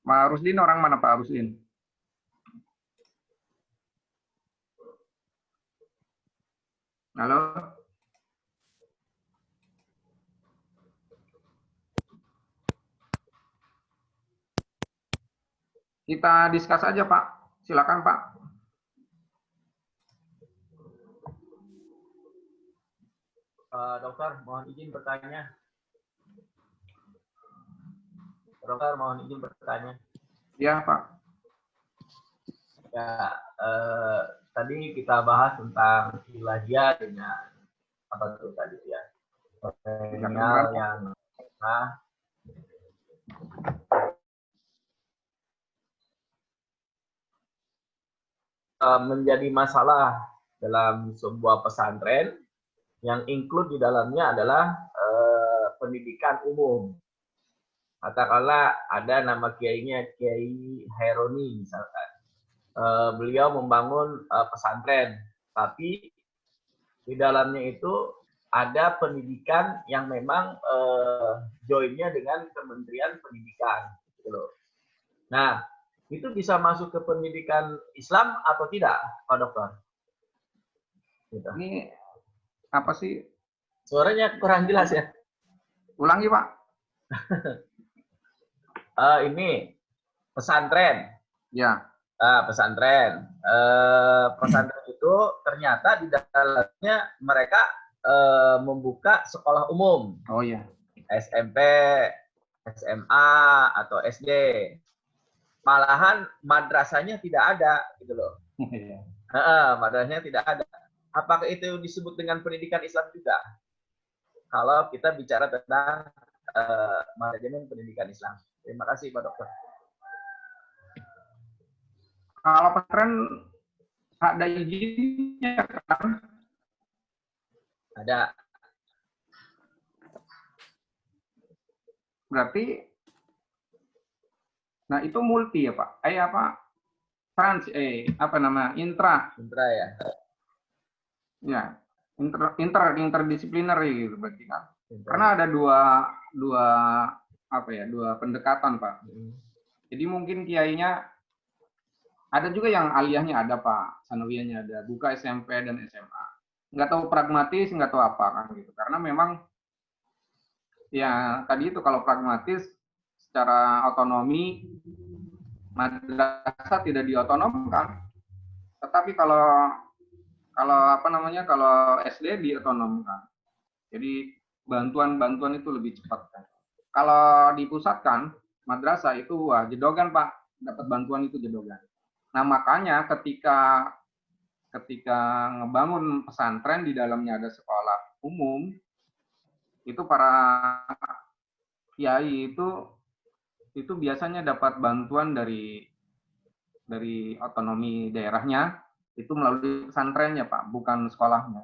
Pak Rusdin orang mana Pak Rusdin? Halo? Kita discuss aja Pak. Silakan Pak. Dokter, mohon izin bertanya. Dokter, mohon izin bertanya. Iya Pak. Ya, tadi kita bahas tentang ilahiyah dengan apa tuh tadi ya? Perennial yang menjadi masalah dalam sebuah pesantren yang include di dalamnya adalah pendidikan umum. Katakanlah ada nama kiainya Kiai Haironi misalkan. Beliau membangun pesantren, tapi di dalamnya itu ada pendidikan yang memang joinnya dengan Kementerian Pendidikan, gitu loh. Nah, itu bisa masuk ke pendidikan Islam atau tidak, Pak Dokter? Gitu. Ini apa sih? Suaranya kurang jelas ya. Ulangi Pak. Ini pesantren. Ya. Pesantren. Pesantren itu ternyata di dalamnya mereka membuka sekolah umum. Oh iya. SMP, SMA atau SD. Malahan madrasahnya tidak ada, gitu loh. Madrasahnya tidak ada. Apakah itu disebut dengan pendidikan Islam juga? Kalau kita bicara tentang manajemen pendidikan Islam. Terima kasih Pak Dokter. Kalau pesantren ada izinnya kan? Ada. Berarti, nah itu multi ya Pak? Apa? intra ya. Ya, interdisipliner gitu berarti kan. Karena ada dua pendekatan, Pak. Jadi mungkin kiainya ada juga yang aliyahnya ada, Pak, sanawiyahnya ada, buka SMP dan SMA. Nggak tahu pragmatis, nggak tahu apa kan gitu. Karena memang ya tadi itu kalau pragmatis secara otonomi madrasah tidak diotonomkan. Tetapi kalau SD diotonomkan. Jadi bantuan itu lebih cepat kan. Kalau dipusatkan madrasah itu wah jedogan, Pak, dapat bantuan itu jedogan. Nah, makanya ketika ngebangun pesantren di dalamnya ada sekolah umum, itu para kiai itu biasanya dapat bantuan dari otonomi daerahnya itu melalui pesantrennya, Pak, bukan sekolahnya.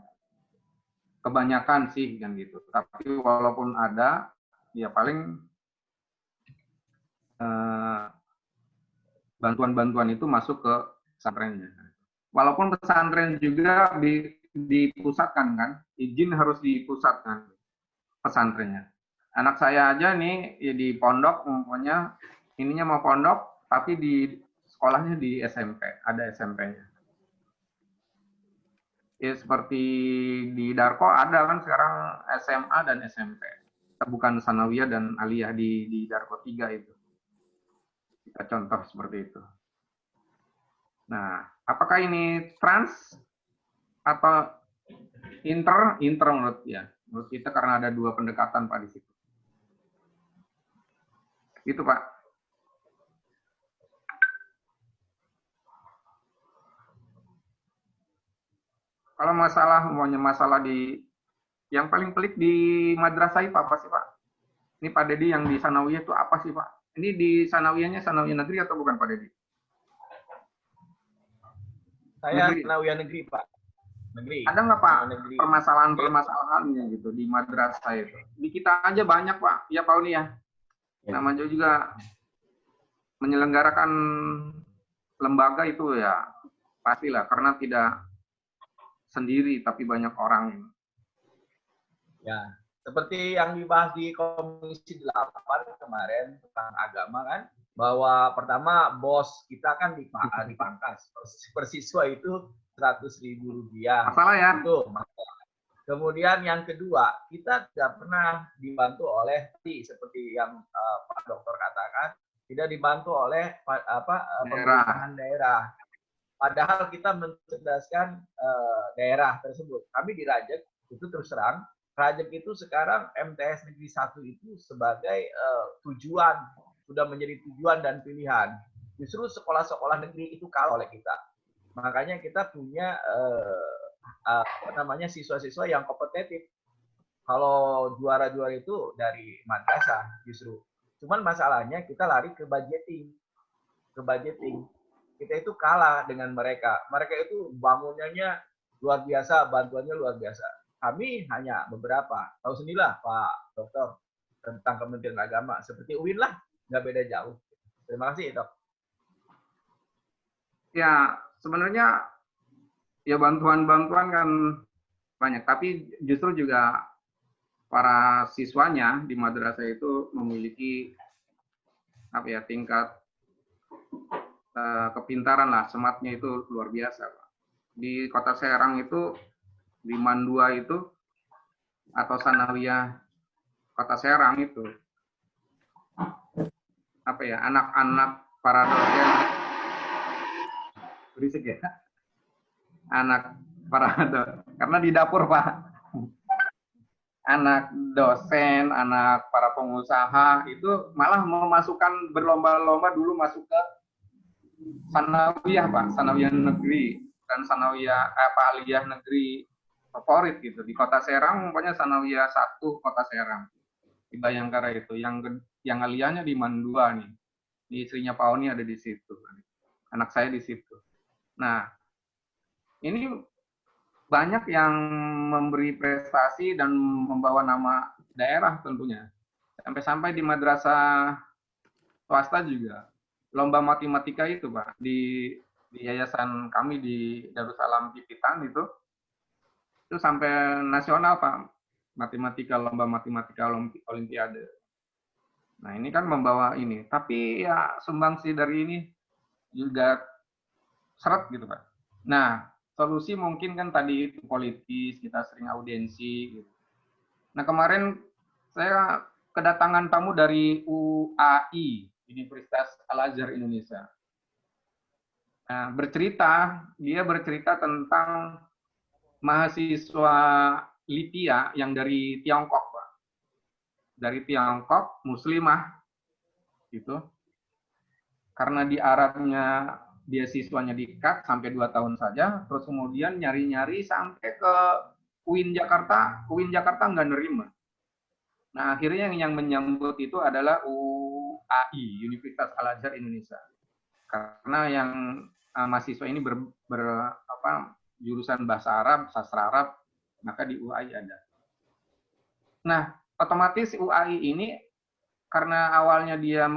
Kebanyakan sih kan gitu. Tapi walaupun ada, ya paling bantuan-bantuan itu masuk ke pesantrennya. Walaupun pesantren juga dipusatkan kan, izin harus dipusatkan pesantrennya. Anak saya aja nih ya di pondok, umpamanya ininya mau pondok, tapi di sekolahnya di SMP, ada SMP-nya. Ya seperti di Darko ada kan sekarang SMA dan SMP. Bukan sanawiyah dan aliyah di Darko 3 itu. Kita contoh seperti itu. Nah, apakah ini trans atau inter menurut ya? Menurut kita karena ada dua pendekatan, Pak, di situ. Itu, Pak. Kalau masalah di yang paling pelik di madrasah itu apa sih, Pak? Ini Pak Dedi yang di sanawiyah itu apa sih, Pak? Ini di sanawiyahnya sanawiyah negeri atau bukan, Pak Dedi? Saya sanawiyah negeri, Pak. Negeri. Ada nggak, Pak, permasalahan-permasalahannya gitu di madrasah itu? Di kita aja banyak, Pak. Ya, Pak Uni ya. Namanya juga menyelenggarakan lembaga itu ya pastilah karena tidak sendiri tapi banyak orang. Ya, seperti yang dibahas di Komisi 8 kemarin tentang agama kan, bahwa pertama bos kita kan dipangkas. Per siswa itu Rp100.000. Masalah ya. Itu masalah. Kemudian yang kedua, kita tidak pernah dibantu oleh seperti yang Pak Dokter katakan, tidak dibantu oleh pemerintahan daerah. Padahal kita mencerdaskan daerah tersebut. Kami di Rajek itu terus terang, Rajek itu sekarang MTS Negeri 1 itu sebagai tujuan, sudah menjadi tujuan dan pilihan. Justru sekolah-sekolah negeri itu kalah oleh kita. Makanya kita punya siswa-siswa yang kompetitif. Kalau juara-juara itu dari madrasah justru. Cuman masalahnya kita lari ke budgeting. Kita itu kalah dengan mereka. Mereka itu bangunannya luar biasa, bantuannya luar biasa. Kami hanya beberapa. Tahu sendirilah Pak Dokter tentang Kementerian Agama. Seperti UIN lah, nggak beda jauh. Terima kasih, Dok. Ya, sebenarnya ya bantuan-bantuan kan banyak. Tapi justru juga para siswanya di madrasah itu memiliki tingkat kepintaran lah, sematnya itu luar biasa, Pak. Di Kota Serang itu, di Mandua itu, atau sanawiyah Kota Serang itu, anak-anak para dosen, berisik ya, anak para karena di dapur, Pak, anak dosen, anak para pengusaha itu malah memasukkan berlomba-lomba dulu masuk ke sanawiyah, Pak, sanawiyah negeri dan sanawiyah aliyah negeri favorit gitu. Di Kota Serang umpamanya sanawiyah 1 Kota Serang. Di Bayangkara itu yang aliyahnya di Mandua nih. Di istrinya Pak Oni ada di situ. Anak saya di situ. Nah, ini banyak yang memberi prestasi dan membawa nama daerah tentunya. Sampai-sampai di madrasah swasta juga lomba matematika itu, Pak, di di yayasan kami di Darussalam Pipitan itu sampai nasional Pak, lomba matematika olimpiade. Nah ini kan membawa ini, tapi ya sumbangsi dari ini juga seret gitu Pak. Nah solusi mungkin kan tadi itu politis, kita sering audiensi gitu. Nah kemarin saya kedatangan tamu dari UAI, Universitas Al-Azhar Indonesia. Nah, dia bercerita tentang mahasiswa Lipia yang dari Tiongkok, Pak. Dari Tiongkok, muslimah, gitu. Karena di Arabnya beasiswanya di-cut sampai 2 tahun saja, terus kemudian nyari-nyari sampai ke UIN Jakarta nggak nerima. Nah, akhirnya yang menyambut itu adalah UAI, Universitas Al-Azhar Indonesia. Karena yang mahasiswa ini jurusan bahasa Arab, sastra Arab, maka di UAI ada. Nah, otomatis UAI ini karena awalnya dia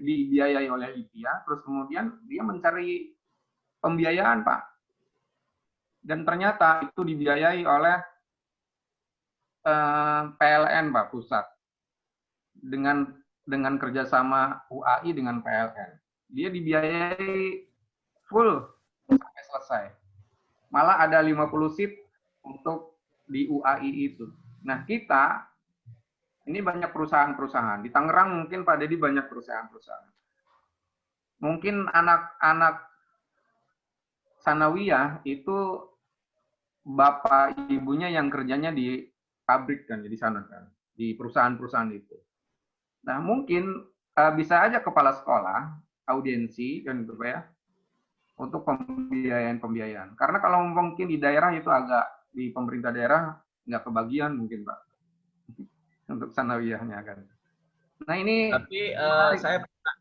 dibiayai oleh Lipia, terus kemudian dia mencari pembiayaan, Pak. Dan ternyata itu dibiayai oleh PLN, Pak, pusat. Dengan kerjasama UAI dengan PLN. Dia dibiayai full sampai selesai. Malah ada 50 seat untuk di UAI itu. Nah, kita ini banyak perusahaan-perusahaan. Di Tangerang mungkin Pak Dedi banyak perusahaan-perusahaan. Mungkin anak-anak sanawiyah itu bapak ibunya yang kerjanya di pabrik kan, di sana kan, di perusahaan-perusahaan itu. Nah, mungkin bisa aja kepala sekolah audiensi kan gitu Pak ya, untuk pembiayaan. Karena kalau mungkin di daerah itu agak di pemerintah daerah nggak kebagian mungkin Pak untuk sanawiyahnya kan. Nah ini. Tapi saya pernah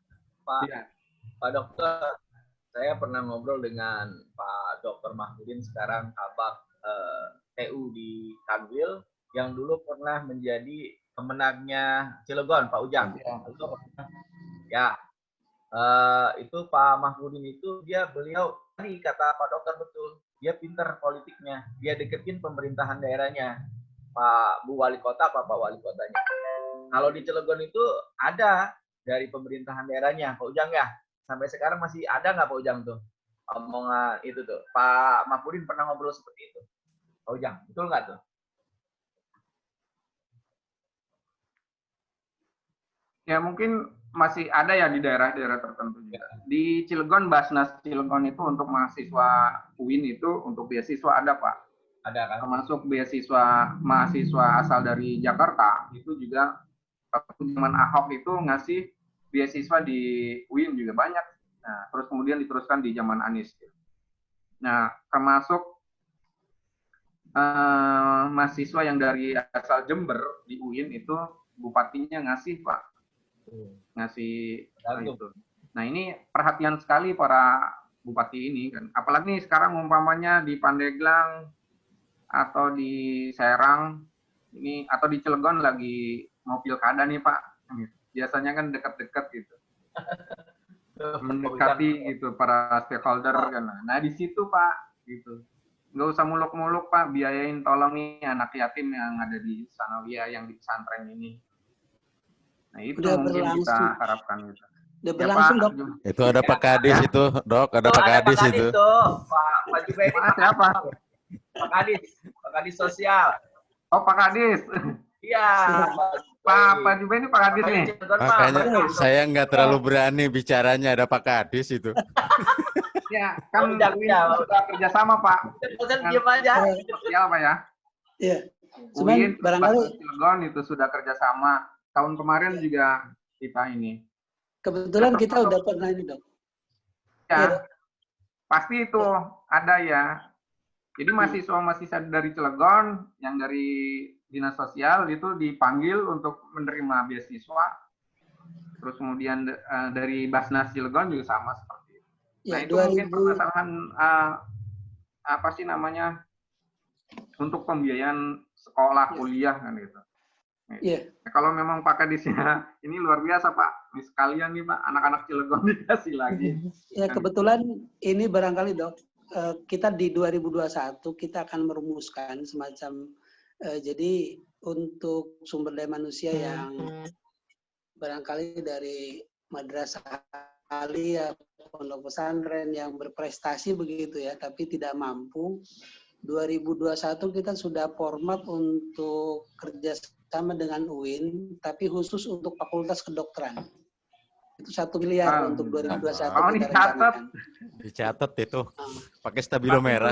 Pak Dokter, saya pernah ngobrol dengan Pak Dokter Mahmudin sekarang kabak TU di Kanwil yang dulu pernah menjadi pemenangnya Cilegon Pak Ujang. Ya. Itu Pak Mahmudin itu beliau tadi kata Pak Dokter betul, dia pinter politiknya, dia deketin pemerintahan daerahnya, Pak Bu Wali Kota, Pak Wali Kotanya. Kalau di Cilegon itu ada dari pemerintahan daerahnya, Pak Ujang ya, sampai sekarang masih ada nggak Pak Ujang tuh omongan itu tuh, Pak Mahmudin pernah ngobrol seperti itu, Pak Ujang, betul nggak tuh? Ya mungkin masih ada ya di daerah-daerah tertentu juga. Di Cilegon, Basnas Cilegon itu untuk mahasiswa UIN itu untuk beasiswa ada Pak. Ada kan? Termasuk mahasiswa asal dari Jakarta itu juga waktu zaman Ahok itu ngasih beasiswa di UIN juga banyak. Nah, terus kemudian diteruskan di zaman Anies. Nah, termasuk mahasiswa yang dari asal Jember di UIN itu bupatinya ngasih Pak. Ngasih itu. Nah ini perhatian sekali para bupati ini kan. Apalagi sekarang umpamanya di Pandeglang atau di Serang ini atau di Cilegon lagi mau pilkada nih Pak. Biasanya kan dekat-dekat gitu. Mendekati gitu para stakeholder kan. Nah di situ Pak gitu. Nggak usah muluk-muluk Pak, biayain tolong nih anak yatim yang ada di sanawiyah yang di pesantren ini. Nah, itu udah mungkin berlangsung. kita harapkan gitu. Udah berlangsung, ya, Dok. Itu ada Pak Kadis itu, Dok, ada Pak Kadis itu. Pak Jubairi. Siapa? Pak Kadis sosial. Oh, Pak Kadis. Iya. Pak Jubairi Pak Kadis nih. Makanya saya nggak terlalu berani bicaranya, ada Pak Kadis itu. Ya, kan sudah kerjasama Pak. Diam aja. Sosial Pak ya. Iya. Cuman barangkali Cilegon itu sudah kerjasama. Tahun kemarin juga kita ini. Kebetulan kita udah pernah ini Dok. Ya, pasti itu ada ya. Jadi mahasiswa dari Cilegon yang dari dinas sosial itu dipanggil untuk menerima beasiswa. Terus kemudian dari Basnas Cilegon juga sama seperti itu. Ya, nah itu mungkin permasalahan apa sih namanya untuk pembiayaan sekolah kuliah kan gitu. Iya. Nah, kalau memang Pak Kadisnya ini luar biasa Pak. Ini sekalian nih Pak, anak-anak Cilegon dikasih lagi. Ya kebetulan ini barangkali Dok, kita di 2021 kita akan merumuskan semacam jadi untuk sumber daya manusia yang barangkali dari madrasah aliyah, pondok pesantren yang berprestasi begitu ya, tapi tidak mampu. 2021 kita sudah format untuk kerjasama dengan UIN, tapi khusus untuk Fakultas Kedokteran. Itu 1 miliar untuk 2021 Oh, kita dicatat. rencanakan. Dicatat itu. Pakai stabilo merah.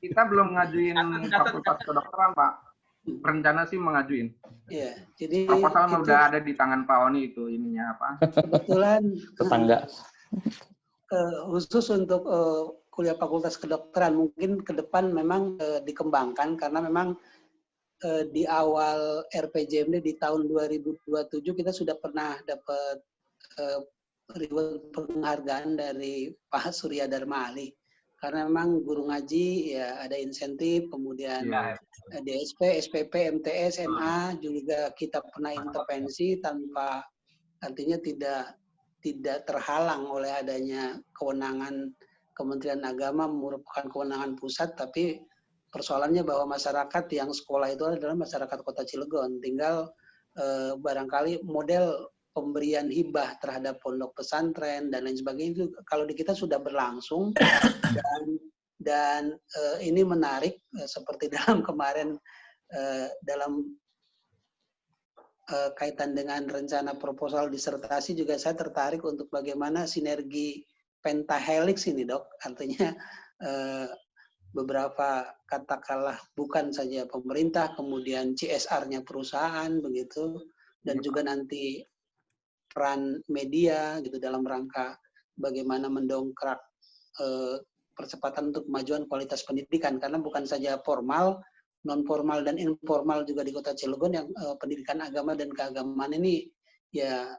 Kita belum ngajuin Fakultas Kedokteran Pak. Rencana sih mengajuin. Iya, jadi Proposal itu udah ada di tangan Pak Oni itu ininya apa? kebetulan Tetangga. khusus untuk kuliah Fakultas Kedokteran mungkin ke depan memang dikembangkan karena memang di awal RPJMD di tahun 2027 kita sudah pernah dapat reward penghargaan dari Pak Surya Dharma Ali karena memang guru ngaji ya ada insentif, kemudian DSP, SPP, MTS, MA juga kita pernah intervensi tanpa artinya tidak terhalang oleh adanya kewenangan Kementerian Agama merupakan kewenangan pusat, tapi persoalannya bahwa masyarakat yang sekolah itu adalah masyarakat Kota Cilegon. Tinggal barangkali model pemberian hibah terhadap pondok pesantren dan lain sebagainya itu kalau di kita sudah berlangsung dan ini menarik seperti dalam kemarin dalam kaitan dengan rencana proposal disertasi juga saya tertarik untuk bagaimana sinergi pentahelix ini Dok, artinya beberapa katakanlah bukan saja pemerintah, kemudian CSR-nya perusahaan begitu, dan juga nanti peran media gitu dalam rangka bagaimana mendongkrak percepatan untuk kemajuan kualitas pendidikan karena bukan saja formal, non formal dan informal juga di Kota Cilegon yang pendidikan agama dan keagamaan ini ya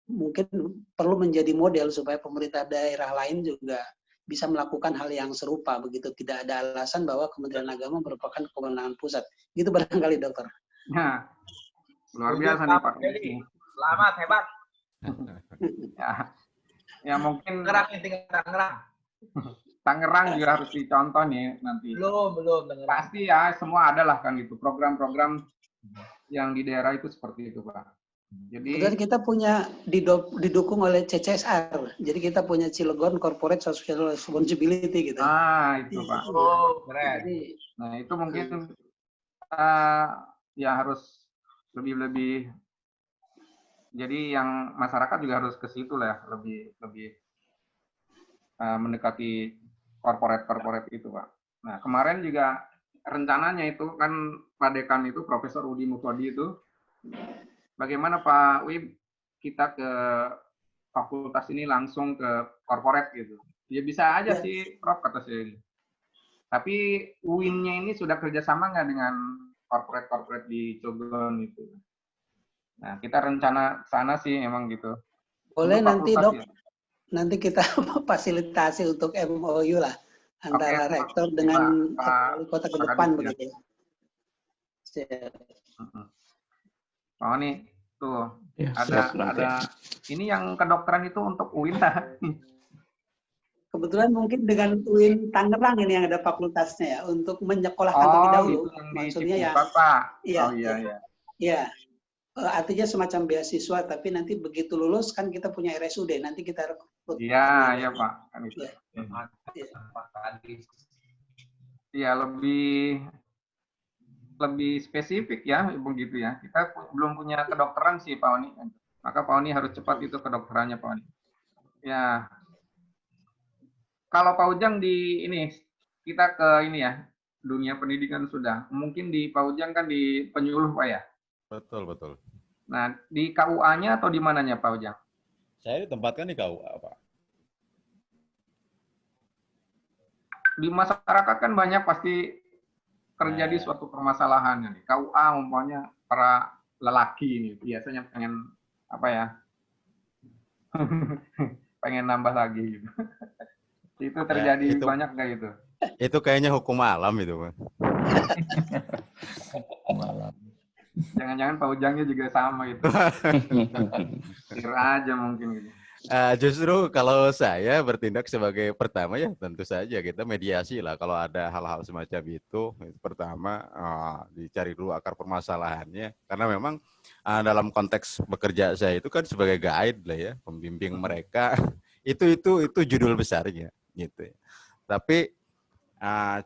mungkin perlu menjadi model supaya pemerintah daerah lain juga bisa melakukan hal yang serupa begitu, tidak ada alasan bahwa Kementerian Agama merupakan kewenangan pusat. Gitu barangkali Dokter. Nah, luar biasa nih Pak. Selamat, hebat. Ya mungkin Tangerang juga harus dicontoh nih nanti. Belum Tangerang. Pasti ya semua ada lah kan gitu program-program yang di daerah itu seperti itu Pak. Jadi kemudian kita punya didukung oleh CCSR. Jadi kita punya Cilegon Corporate Social Responsibility gitu. Itu Pak. Oh, keren. Nah, itu mungkin ya harus lebih jadi yang masyarakat juga harus ke situ lah, lebih mendekati corporate itu Pak. Nah, kemarin juga rencananya itu kan Pak Dekan itu Profesor Udi Mufwadi itu bagaimana Pak Wib kita ke fakultas ini langsung ke corporate gitu. Ya bisa aja sih Prof kata saya. Tapi UIN-nya ini sudah kerjasama nggak dengan corporate di Cilegon itu. Nah, kita rencana sana sih emang gitu. Boleh nanti Dok, nanti kita fasilitasi untuk MOU lah antara rektor dengan wali kota ke depan begitu ya. Oh nih tuh ya, ada ini yang kedokteran itu untuk UIN lah. Kebetulan mungkin dengan UIN Tangerang ini yang ada fakultasnya ya untuk menyekolahkan terlebih dahulu. Maksudnya ya. Iya. Oh iya. Iya. Artinya semacam beasiswa, tapi nanti begitu lulus kan kita punya RSUD, nanti kita rekrut. Iya Pak. Iya lebih spesifik ya begitu ya. Kita belum punya kedokteran sih Pak Oni. Maka Pak Oni harus cepat itu kedokterannya Pak Oni. Ya. Kalau Pak Ujang di ini kita ke ini ya dunia pendidikan sudah. Mungkin di Pak Ujang kan di penyuluh Pak ya. Betul. Nah, di KUA-nya atau di mananya, Pak Ujang? Saya ditempatkan di KUA, Pak. Di masyarakat kan banyak pasti terjadi suatu permasalahan. KUA umpamanya para lelaki ini biasanya pengen apa ya? Pengen nambah lagi gitu. Itu terjadi ya, banyak nggak itu? Itu kayaknya hukum alam itu, Pak. Jangan-jangan Pak Ujangnya juga sama itu. Kira aja mungkin gitu. Justru kalau saya bertindak sebagai pertama ya tentu saja kita mediasi lah kalau ada hal-hal semacam itu. Pertama dicari dulu akar permasalahannya karena memang dalam konteks bekerja saya itu kan sebagai guide lah ya, pembimbing mereka. itu judul besarnya gitu. Tapi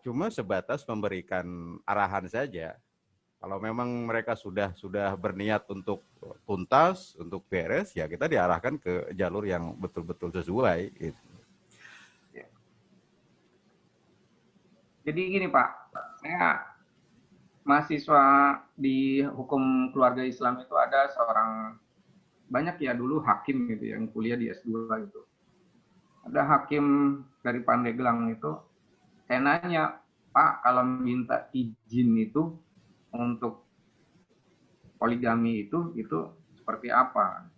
cuma sebatas memberikan arahan saja. Kalau memang mereka sudah berniat untuk tuntas, untuk beres, ya kita diarahkan ke jalur yang betul-betul sesuai. Gitu. Jadi gini Pak, saya mahasiswa di hukum keluarga Islam itu ada seorang, banyak ya dulu hakim gitu yang kuliah di S2 gitu. Ada hakim dari Pandeglang itu, saya nanya, Pak kalau minta izin itu untuk poligami itu seperti apa?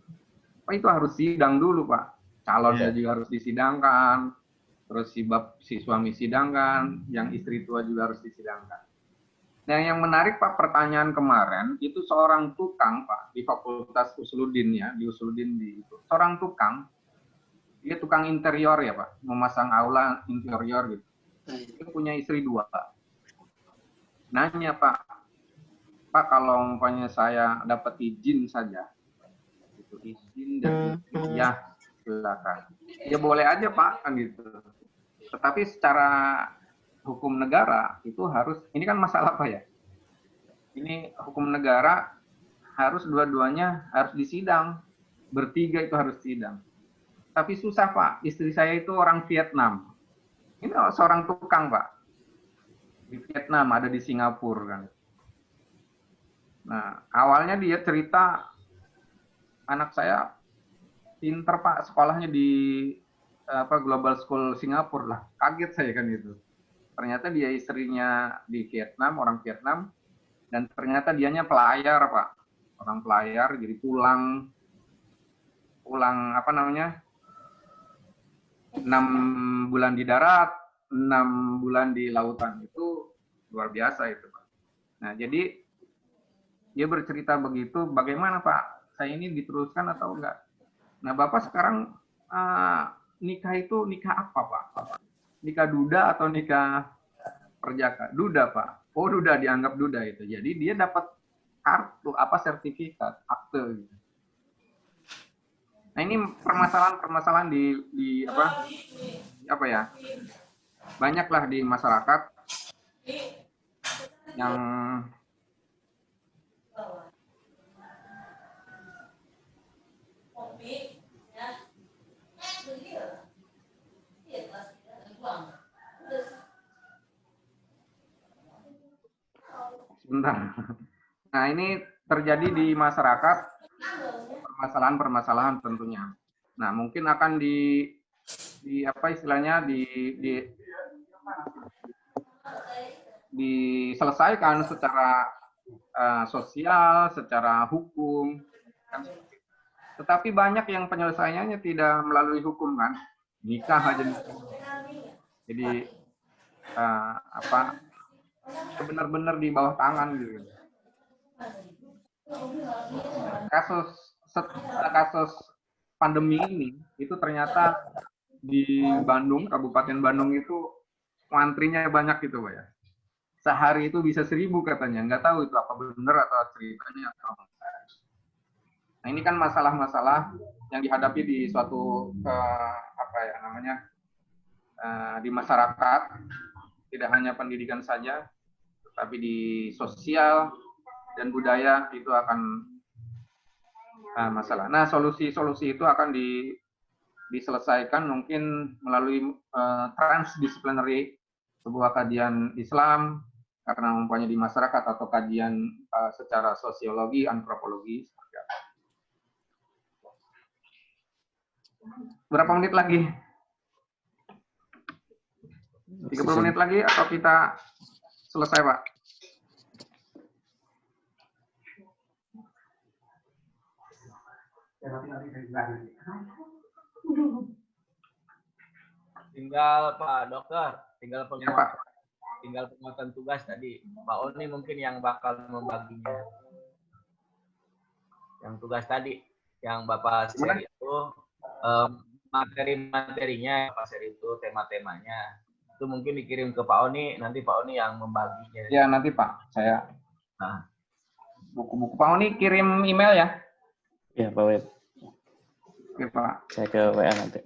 Pak itu harus sidang dulu Pak, calonnya juga harus disidangkan, terus si suami sidangkan, yang istri tua juga harus disidangkan. Nah yang menarik Pak, pertanyaan kemarin itu seorang tukang Pak di Fakultas Usuluddin ya, di Usuluddin di itu, seorang tukang, dia tukang interior ya Pak, memasang aula interior gitu. Dia punya istri 2 Pak. Nanya Pak kalau umpamanya saya dapat izin saja, itu izin dari ya silakan. Ya boleh aja Pak kan gitu. Tetapi secara hukum negara itu harus, ini kan masalah apa ya? Ini hukum negara harus dua-duanya harus disidang, bertiga itu harus sidang. Tapi susah Pak, istri saya itu orang Vietnam. Ini seorang tukang Pak, di Vietnam, ada di Singapura kan. Nah, awalnya dia cerita, anak saya pinter Pak, sekolahnya di Global School Singapura lah. Kaget saya kan itu. Ternyata dia istrinya di Vietnam, orang Vietnam, dan ternyata dianya pelayar Pak. Orang pelayar, jadi pulang apa namanya, 6 bulan di darat, 6 bulan di lautan. Itu luar biasa itu Pak. Nah, jadi dia bercerita begitu, bagaimana Pak, saya ini diteruskan atau enggak? Nah Bapak sekarang nikah itu nikah apa Pak? Nikah duda atau nikah perjaka? Duda Pak. Oh duda, dianggap duda itu. Jadi dia dapat kartu apa, sertifikat, akte. Gitu. Nah ini permasalahan di apa ya? Banyaklah di masyarakat yang sebentar. Nah ini terjadi di masyarakat, permasalahan tentunya. Nah mungkin akan di apa istilahnya diselesaikan secara sosial, secara hukum. Tetapi banyak yang penyelesaiannya tidak melalui hukum kan, nikah aja. Jadi benar-benar di bawah tangan gitu. Kasus pandemi ini itu ternyata di Bandung, Kabupaten Bandung itu antrinya banyak gitu Pak ya. Sehari itu bisa 1.000 katanya, nggak tahu itu apa benar atau ceritanya atau enggak. Nah ini kan masalah-masalah yang dihadapi di suatu di masyarakat, tidak hanya pendidikan saja, tetapi di sosial dan budaya itu akan masalah. Nah solusi-solusi itu akan diselesaikan mungkin melalui transdisciplinary, sebuah kajian Islam karena umpamanya di masyarakat, atau kajian secara sosiologi, antropologi. Berapa menit lagi? 30 menit lagi atau kita selesai Pak? Tinggal Pak Dokter, tinggal penguatan tugas tadi. Pak Oni mungkin yang bakal membaginya. yang tugas tadi yang Bapak share itu materi-materinya, Bapak share itu tema-temanya. Itu mungkin dikirim ke Pak Oni, nanti Pak Oni yang membaginya. Ya, nanti Pak, saya buku-buku Pak Oni kirim email ya. Ya, Pak Web. Oke, Pak. Saya ke WA nanti.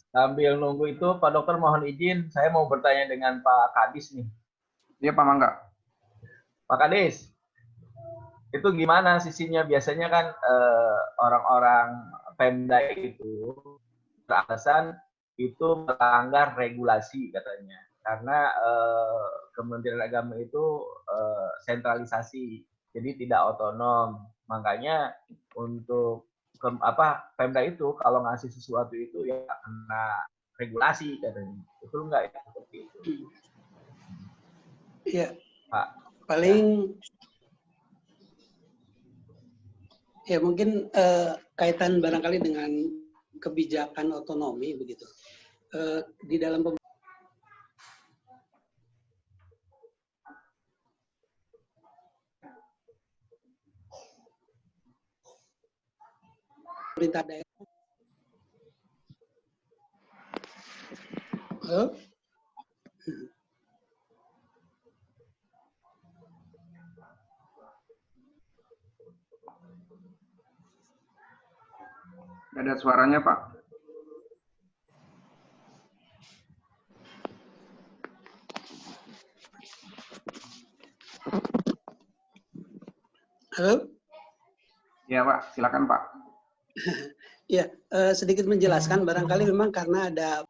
Sambil nunggu itu, Pak Dokter mohon izin, saya mau bertanya dengan Pak Kadis nih. Iya, Pak Mangga. Pak Kadis, itu gimana sisinya? Biasanya kan orang-orang Pemda itu beralasan itu melanggar regulasi katanya. Karena Kementerian Agama itu sentralisasi, jadi tidak otonom. Makanya untuk Pemda itu kalau ngasih sesuatu itu ya kena regulasi katanya. Betul nggak ya seperti itu? Iya. Pak. Paling ya mungkin kaitan barangkali dengan kebijakan otonomi begitu. Di dalam pemerintah daerah. Halo? Ada suaranya, Pak. Halo? Ya, Pak. Silakan, Pak. Ya, sedikit menjelaskan barangkali memang karena ada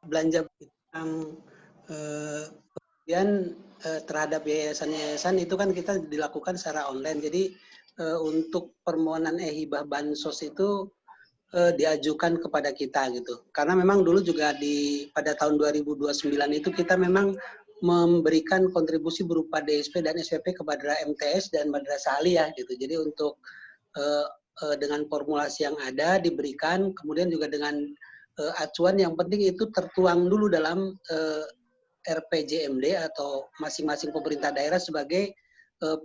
belanja yang kemudian terhadap yayasan-yayasan itu kan kita dilakukan secara online. Jadi untuk permohonan e-hibah bansos itu diajukan kepada kita gitu. Karena memang dulu juga pada tahun 2029 itu kita memang memberikan kontribusi berupa DSP dan SPP kepada MTS dan Madrasah Aliyah gitu. Jadi untuk dengan formulasi yang ada diberikan, kemudian juga dengan acuan yang penting itu tertuang dulu dalam RPJMD atau masing-masing pemerintah daerah sebagai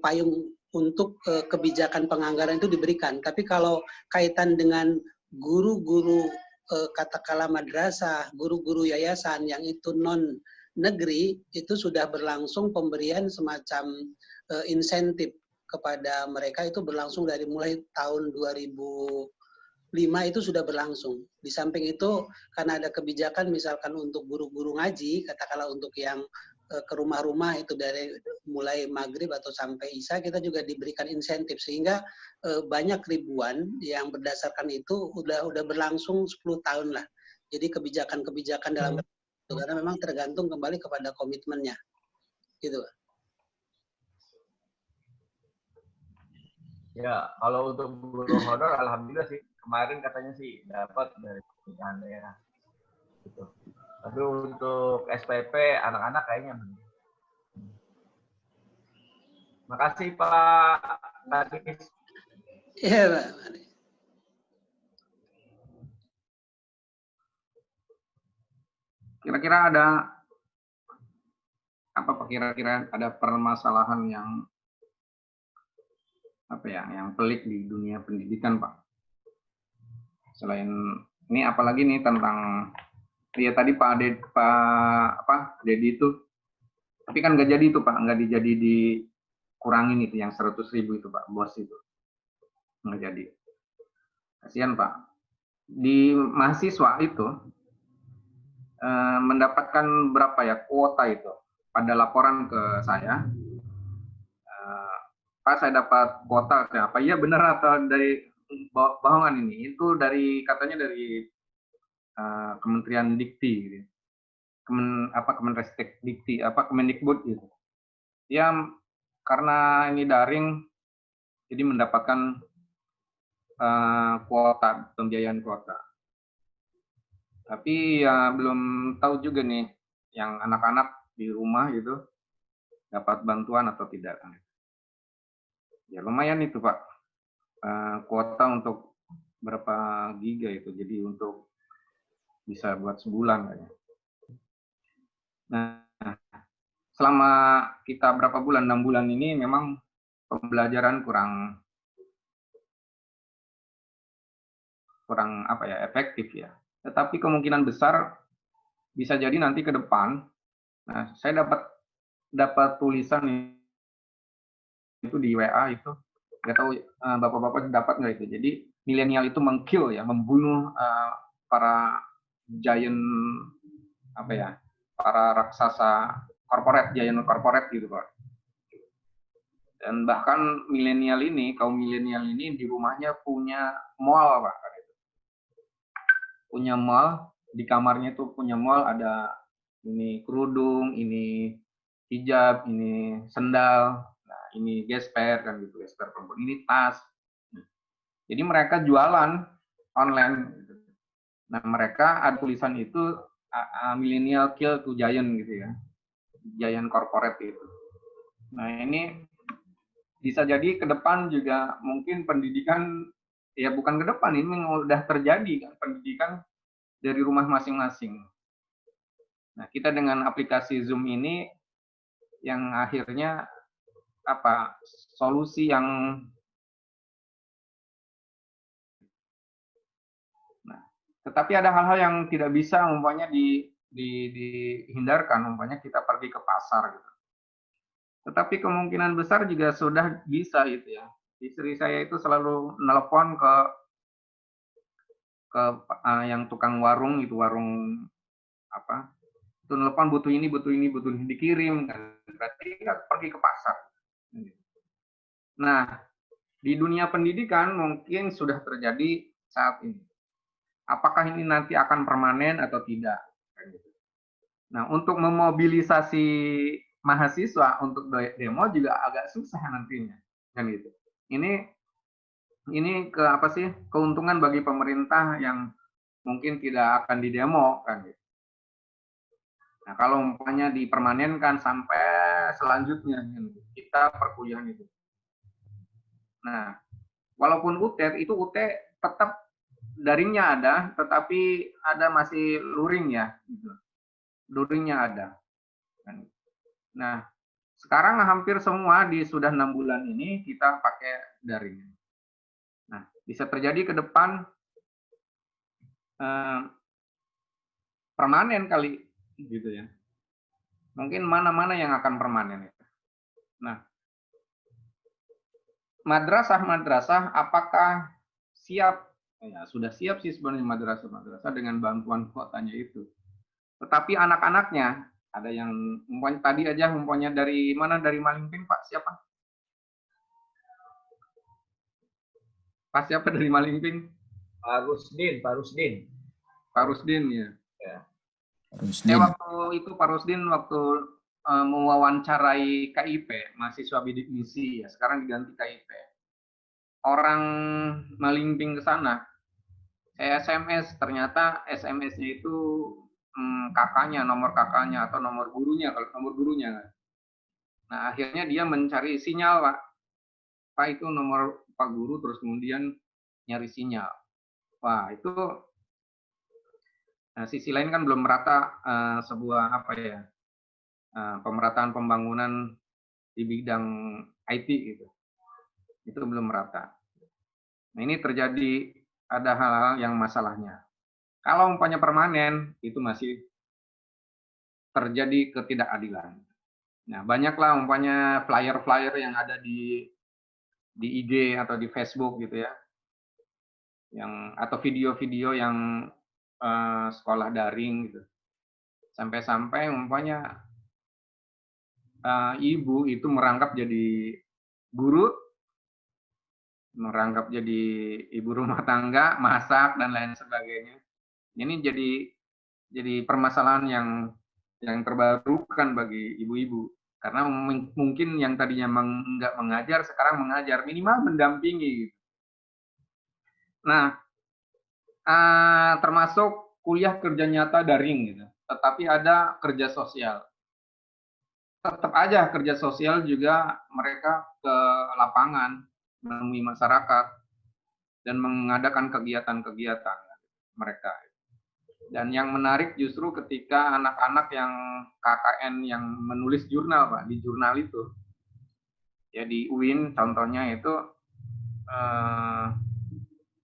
payung untuk kebijakan penganggaran itu diberikan. Tapi kalau kaitan dengan guru-guru katakanlah madrasah, guru-guru yayasan yang itu non negeri, itu sudah berlangsung pemberian semacam insentif kepada mereka itu berlangsung dari mulai tahun 2005 itu sudah berlangsung. Di samping itu karena ada kebijakan misalkan untuk guru-guru ngaji, katakanlah untuk yang ke rumah-rumah itu dari mulai maghrib atau sampai isya kita juga diberikan insentif sehingga banyak ribuan yang berdasarkan itu udah berlangsung 10 tahun lah. Jadi kebijakan-kebijakan dalam itu karena memang tergantung kembali kepada komitmennya. Gitu. Ya, kalau untuk guru honor alhamdulillah sih kemarin katanya sih dapat dari pemerintahan daerah. Gitu. Tapi untuk SPP anak-anak kayaknya belum. Makasih Pak Kadis. Iya, Pak. Kira-kira ada apa Pak? Kira-kira ada permasalahan yang yang pelik di dunia pendidikan, Pak? Selain ini apalagi nih tentang tadi Pak Dedi itu, tapi kan nggak jadi itu Pak, nggak jadi dikurangin itu yang 100.000 itu Pak, bos itu nggak jadi. Kasihan Pak. Di mahasiswa itu mendapatkan berapa ya kuota itu? Pada laporan ke saya, Pak saya dapat kuota, apa iya benar atau dari bohongan ini? Itu katanya dari Kementerian Dikti, gitu. Kemenristek Dikti, Kemendikbud gitu. Ya karena ini daring, jadi mendapatkan kuota, pembiayaan kuota. Tapi ya belum tahu juga nih, yang anak-anak di rumah gitu dapat bantuan atau tidak. Ya lumayan itu Pak, kuota untuk berapa giga itu. Jadi untuk bisa buat sebulan kayaknya. Nah, selama kita berapa bulan, 6 bulan ini memang pembelajaran kurang apa ya, efektif ya. Tetapi kemungkinan besar bisa jadi nanti ke depan. Nah, saya dapat tulisan itu di WA itu, nggak tahu bapak-bapak dapat nggak itu. Jadi milenial itu mengkill ya, membunuh para giant apa ya, para raksasa korporat, giant korporat gitu Pak. Dan bahkan milenial ini, kaum milenial ini di rumahnya punya mall Pak. Punya mall, di kamarnya itu punya mall, ada ini kerudung, ini hijab, ini sendal, nah ini gesper kan gitu, gesper perempuan, ini tas. Jadi mereka jualan online. Nah mereka ada tulisan itu millennial kill to giant gitu ya, giant corporate itu. Nah ini bisa jadi ke depan juga mungkin pendidikan, ya bukan ke depan, ini udah terjadi kan pendidikan dari rumah masing-masing. Nah, kita dengan aplikasi Zoom ini yang akhirnya apa? Solusi yang nah, tetapi ada hal-hal yang tidak bisa umpamanya dihindarkan, umpamanya kita pergi ke pasar gitu. Tetapi kemungkinan besar juga sudah bisa gitu ya. Istri saya itu selalu nelpon ke yang tukang warung itu, warung apa? Itu nelpon butuh ini dikirim kan. Berarti nggak pergi ke pasar. Nah, di dunia pendidikan mungkin sudah terjadi saat ini. Apakah ini nanti akan permanen atau tidak? Nah, untuk memobilisasi mahasiswa untuk demo juga agak susah nantinya, kan gitu. Ini apa sih keuntungan bagi pemerintah yang mungkin tidak akan didemo, kan gitu. Nah, kalau umpamanya dipermanenkan sampai selanjutnya kita perkuliahan itu. Nah, walaupun UT itu UT tetap daringnya ada, tetapi ada masih luring ya, gitu. Luringnya ada. Nah, sekarang hampir semua di sudah 6 bulan ini kita pakai daring. Nah, bisa terjadi ke depan permanen kali, gitu ya. Mungkin mana-mana yang akan permanen. Nah, madrasah-madrasah apakah siap? Ya, sudah siap sih sebenarnya madrasah-madrasah dengan bantuan kuotanya itu. Tetapi anak-anaknya, ada yang umpamanya tadi aja, umpamanya dari mana, dari Malingping Pak, siapa? Pak siapa dari Malingping? Pak Rusdin. Pak Rusdin ya. Rusdin. Waktu itu Pak Rusdin waktu mewawancarai KIP, mahasiswa bidik misi ya, sekarang diganti KIP. Orang Malingping ke sana, saya SMS, ternyata SMS-nya itu kakaknya, nomor kakaknya atau nomor gurunya, kalau nomor gurunya. Nah, akhirnya dia mencari sinyal, Pak. Pak itu nomor Pak Guru, terus kemudian nyari sinyal. Wah, itu sisi lain kan belum merata sebuah apa ya, pemerataan pembangunan di bidang IT gitu. Itu belum merata. Nah, ini terjadi, ada hal-hal yang masalahnya. Kalau umpamanya permanen, itu masih terjadi ketidakadilan. Nah, banyaklah umpamanya flyer-flyer yang ada di IG atau di Facebook gitu ya. Atau video-video yang sekolah daring gitu. Sampai-sampai umpamanya ibu itu merangkap jadi guru, merangkap jadi ibu rumah tangga, masak dan lain sebagainya. Ini jadi permasalahan yang terbarukan bagi ibu-ibu, karena mungkin yang tadinya nggak mengajar sekarang mengajar, minimal mendampingi. Nah, termasuk kuliah kerja nyata daring gitu, tetapi ada kerja sosial. Tetap aja kerja sosial juga mereka ke lapangan, menemui masyarakat dan mengadakan kegiatan-kegiatan mereka. Dan yang menarik justru ketika anak-anak yang KKN yang menulis jurnal, Pak, di jurnal itu. Ya di UIN contohnya itu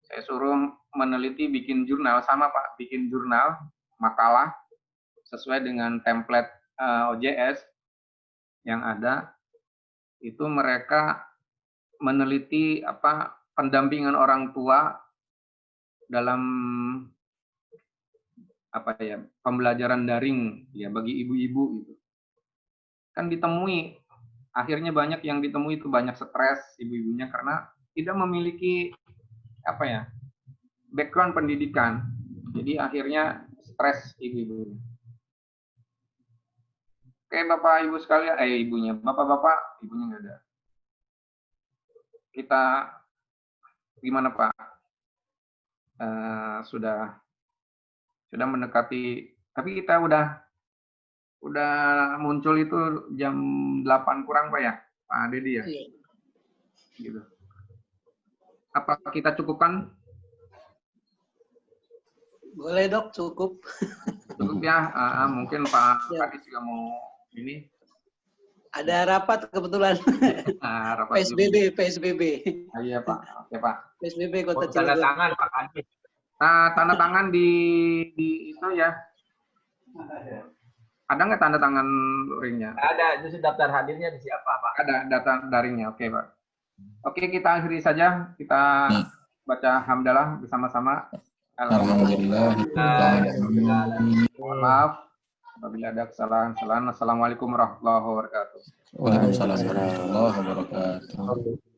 saya suruh meneliti bikin jurnal, sama Pak, bikin jurnal, makalah, sesuai dengan template OJS yang ada. Itu mereka meneliti pendampingan orang tua dalam pembelajaran daring ya bagi ibu-ibu gitu. Kan ditemui, akhirnya banyak yang ditemui itu banyak stres ibu-ibunya karena tidak memiliki background pendidikan. Jadi akhirnya stres ibu-ibu. Oke, Bapak Ibu sekalian, ibunya, Bapak-bapak, ibunya nggak ada. Kita gimana Pak? Sudah mendekati, tapi kita udah muncul itu jam 8 kurang Pak ya, Pak Dedi ya? Iya. Gitu. Apa kita cukupkan? Boleh Dok, cukup. Cukup ya, mungkin Pak Kadis juga mau ini. Ada rapat kebetulan. Rapat PSBB. Iya Pak, oke Pak. PSBB Kota Tanda Cilegon. tangan Pak Kadis. Tanda tangan di itu ya. Ada nggak tanda tangan ringnya? Ada, justru daftar hadirnya di siapa Pak? Ada data daringnya, oke Pak. Oke, kita akhiri saja. Kita baca hamdalah bersama-sama. Alhamdulillah. Mohon maaf apabila ada kesalahan. Assalamualaikum warahmatullahi wabarakatuh. Waalaikumsalam warahmatullahi wabarakatuh.